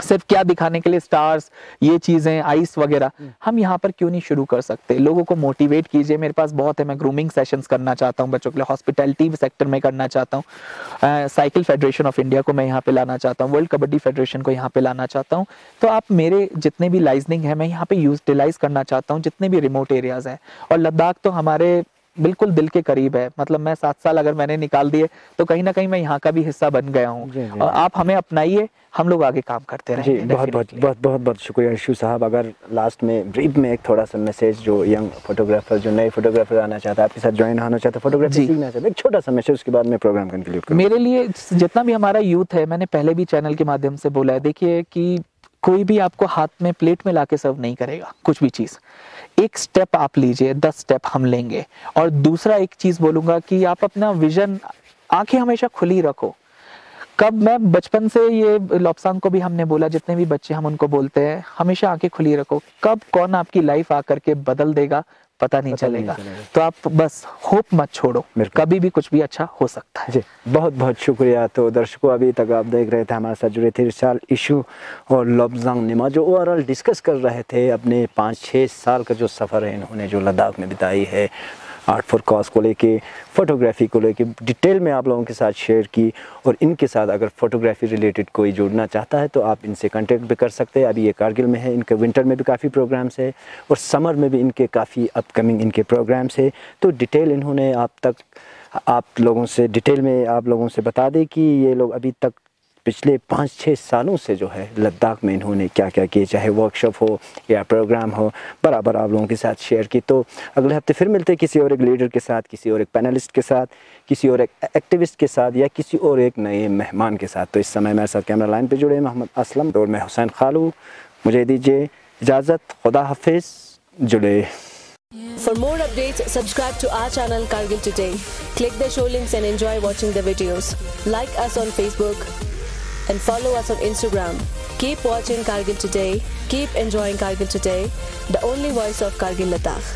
सिर्फ क्या दिखाने के लिए, स्टार्स, ये चीज़ें, आइस वगैरह। हम यहाँ पर क्यों नहीं शुरू कर सकते? लोगों को मोटिवेट कीजिए। मेरे पास बहुत है, मैं ग्रूमिंग सेशंस करना चाहता हूँ बच्चों के लिए, हॉस्पिटैलिटी सेक्टर में करना चाहता हूँ, साइकिल फेडरेशन ऑफ इंडिया को मैं यहाँ पे लाना चाहता हूँ, वर्ल्ड कबड्डी फेडरेशन को यहाँ पे लाना चाहता हूँ। तो आप मेरे जितने भी लाइजनिंग है मैं यहाँ पे यूटिलाइज करना चाहता हूँ, जितने भी रिमोट एरियाज हैं। और लद्दाख तो हमारे बिल्कुल दिल के करीब है। मतलब मैं 7 साल अगर मैंने निकाल दिए तो कहीं ना कहीं मैं यहाँ का भी हिस्सा बन गया हूँ। और आप हमें अपनाइए, हम लोग आगे काम करते रहेंगे। बहुत शुक्रिया इशू साहब। अगर लास्ट में ब्रीफ में एक थोड़ा सा मैसेज, जो यंग फोटोग्राफर, जो नए फोटोग्राफर आना चाहता है, आपके साथ ज्वाइन होना चाहता है, फोटोग्राफी सीखना चाहता है, एक छोटा सा मैसेज, उसके बाद में प्रोग्राम कंक्लूड करूँ। मेरे लिए जितना भी हमारा यूथ है, मैंने पहले भी चैनल के माध्यम से बोला है, देखिए कि कोई भी आपको हाथ में प्लेट में लाके सर्व नहीं करेगा कुछ भी चीज़। एक स्टेप आप लीजिए, 10 स्टेप हम लेंगे। और दूसरा एक चीज़ बोलूँगा कि आप अपना विजन, आंखें हमेशा खुली रखो। कब मैं बचपन से ये लॉपसांग को भी हमने बोला, जितने भी बच्चे हम उनको बोलते हैं, हमेशा आंखें खुली रखो। कब कौन आपकी लाइफ आकर के बदल देगा पता नहीं चलेगा। तो आप बस होप मत छोड़ो, कभी भी कुछ भी अच्छा हो सकता है। जी बहुत बहुत शुक्रिया। तो दर्शकों, अभी तक आप देख रहे थे, हमारे साथ जुड़े थे इरशाल, इशू और लॉपसांग निमा, जो ओवरऑल डिस्कस कर रहे थे अपने 5-6 साल का जो सफ़र है इन्होंने जो लद्दाख में बिताई है, आर्ट फॉर कॉज को लेके, फोटोग्राफी को लेके डिटेल में आप लोगों के साथ शेयर की। और इनके साथ अगर फोटोग्राफी रिलेटेड कोई जुड़ना चाहता है तो आप इनसे कांटेक्ट भी कर सकते हैं। अभी ये कारगिल में है, इनके विंटर में भी काफ़ी प्रोग्राम्स है और समर में भी इनके काफ़ी अपकमिंग इनके प्रोग्राम्स है। तो डिटेल इन्होंने आप लोगों से डिटेल में आप लोगों से बता दें कि ये लोग अभी तक पिछले 5-6 सालों से जो है लद्दाख में इन्होंने क्या क्या किए, चाहे वर्कशॉप हो या प्रोग्राम हो, बराबर आप लोगों के साथ शेयर की। तो अगले हफ्ते फिर मिलते हैं किसी और एक लीडर के साथ, किसी और एक पैनलिस्ट के साथ, किसी और एक एक्टिविस्ट के साथ या किसी और एक नए मेहमान के साथ। तो इस समय मेरे साथ कैमरा लाइन पे जुड़े मोहम्मद असलम और मैं हुसैन खालू। मुझे दीजिए इजाज़त, खुदा हाफिज़, जुड़े। For more updates, subscribe to our channel Kargil Today. Click the show links and enjoy watching the videos. Like us on Facebook and follow us on Instagram. Keep watching Kargil Today. Keep enjoying Kargil Today, the only voice of Kargil Ladakh.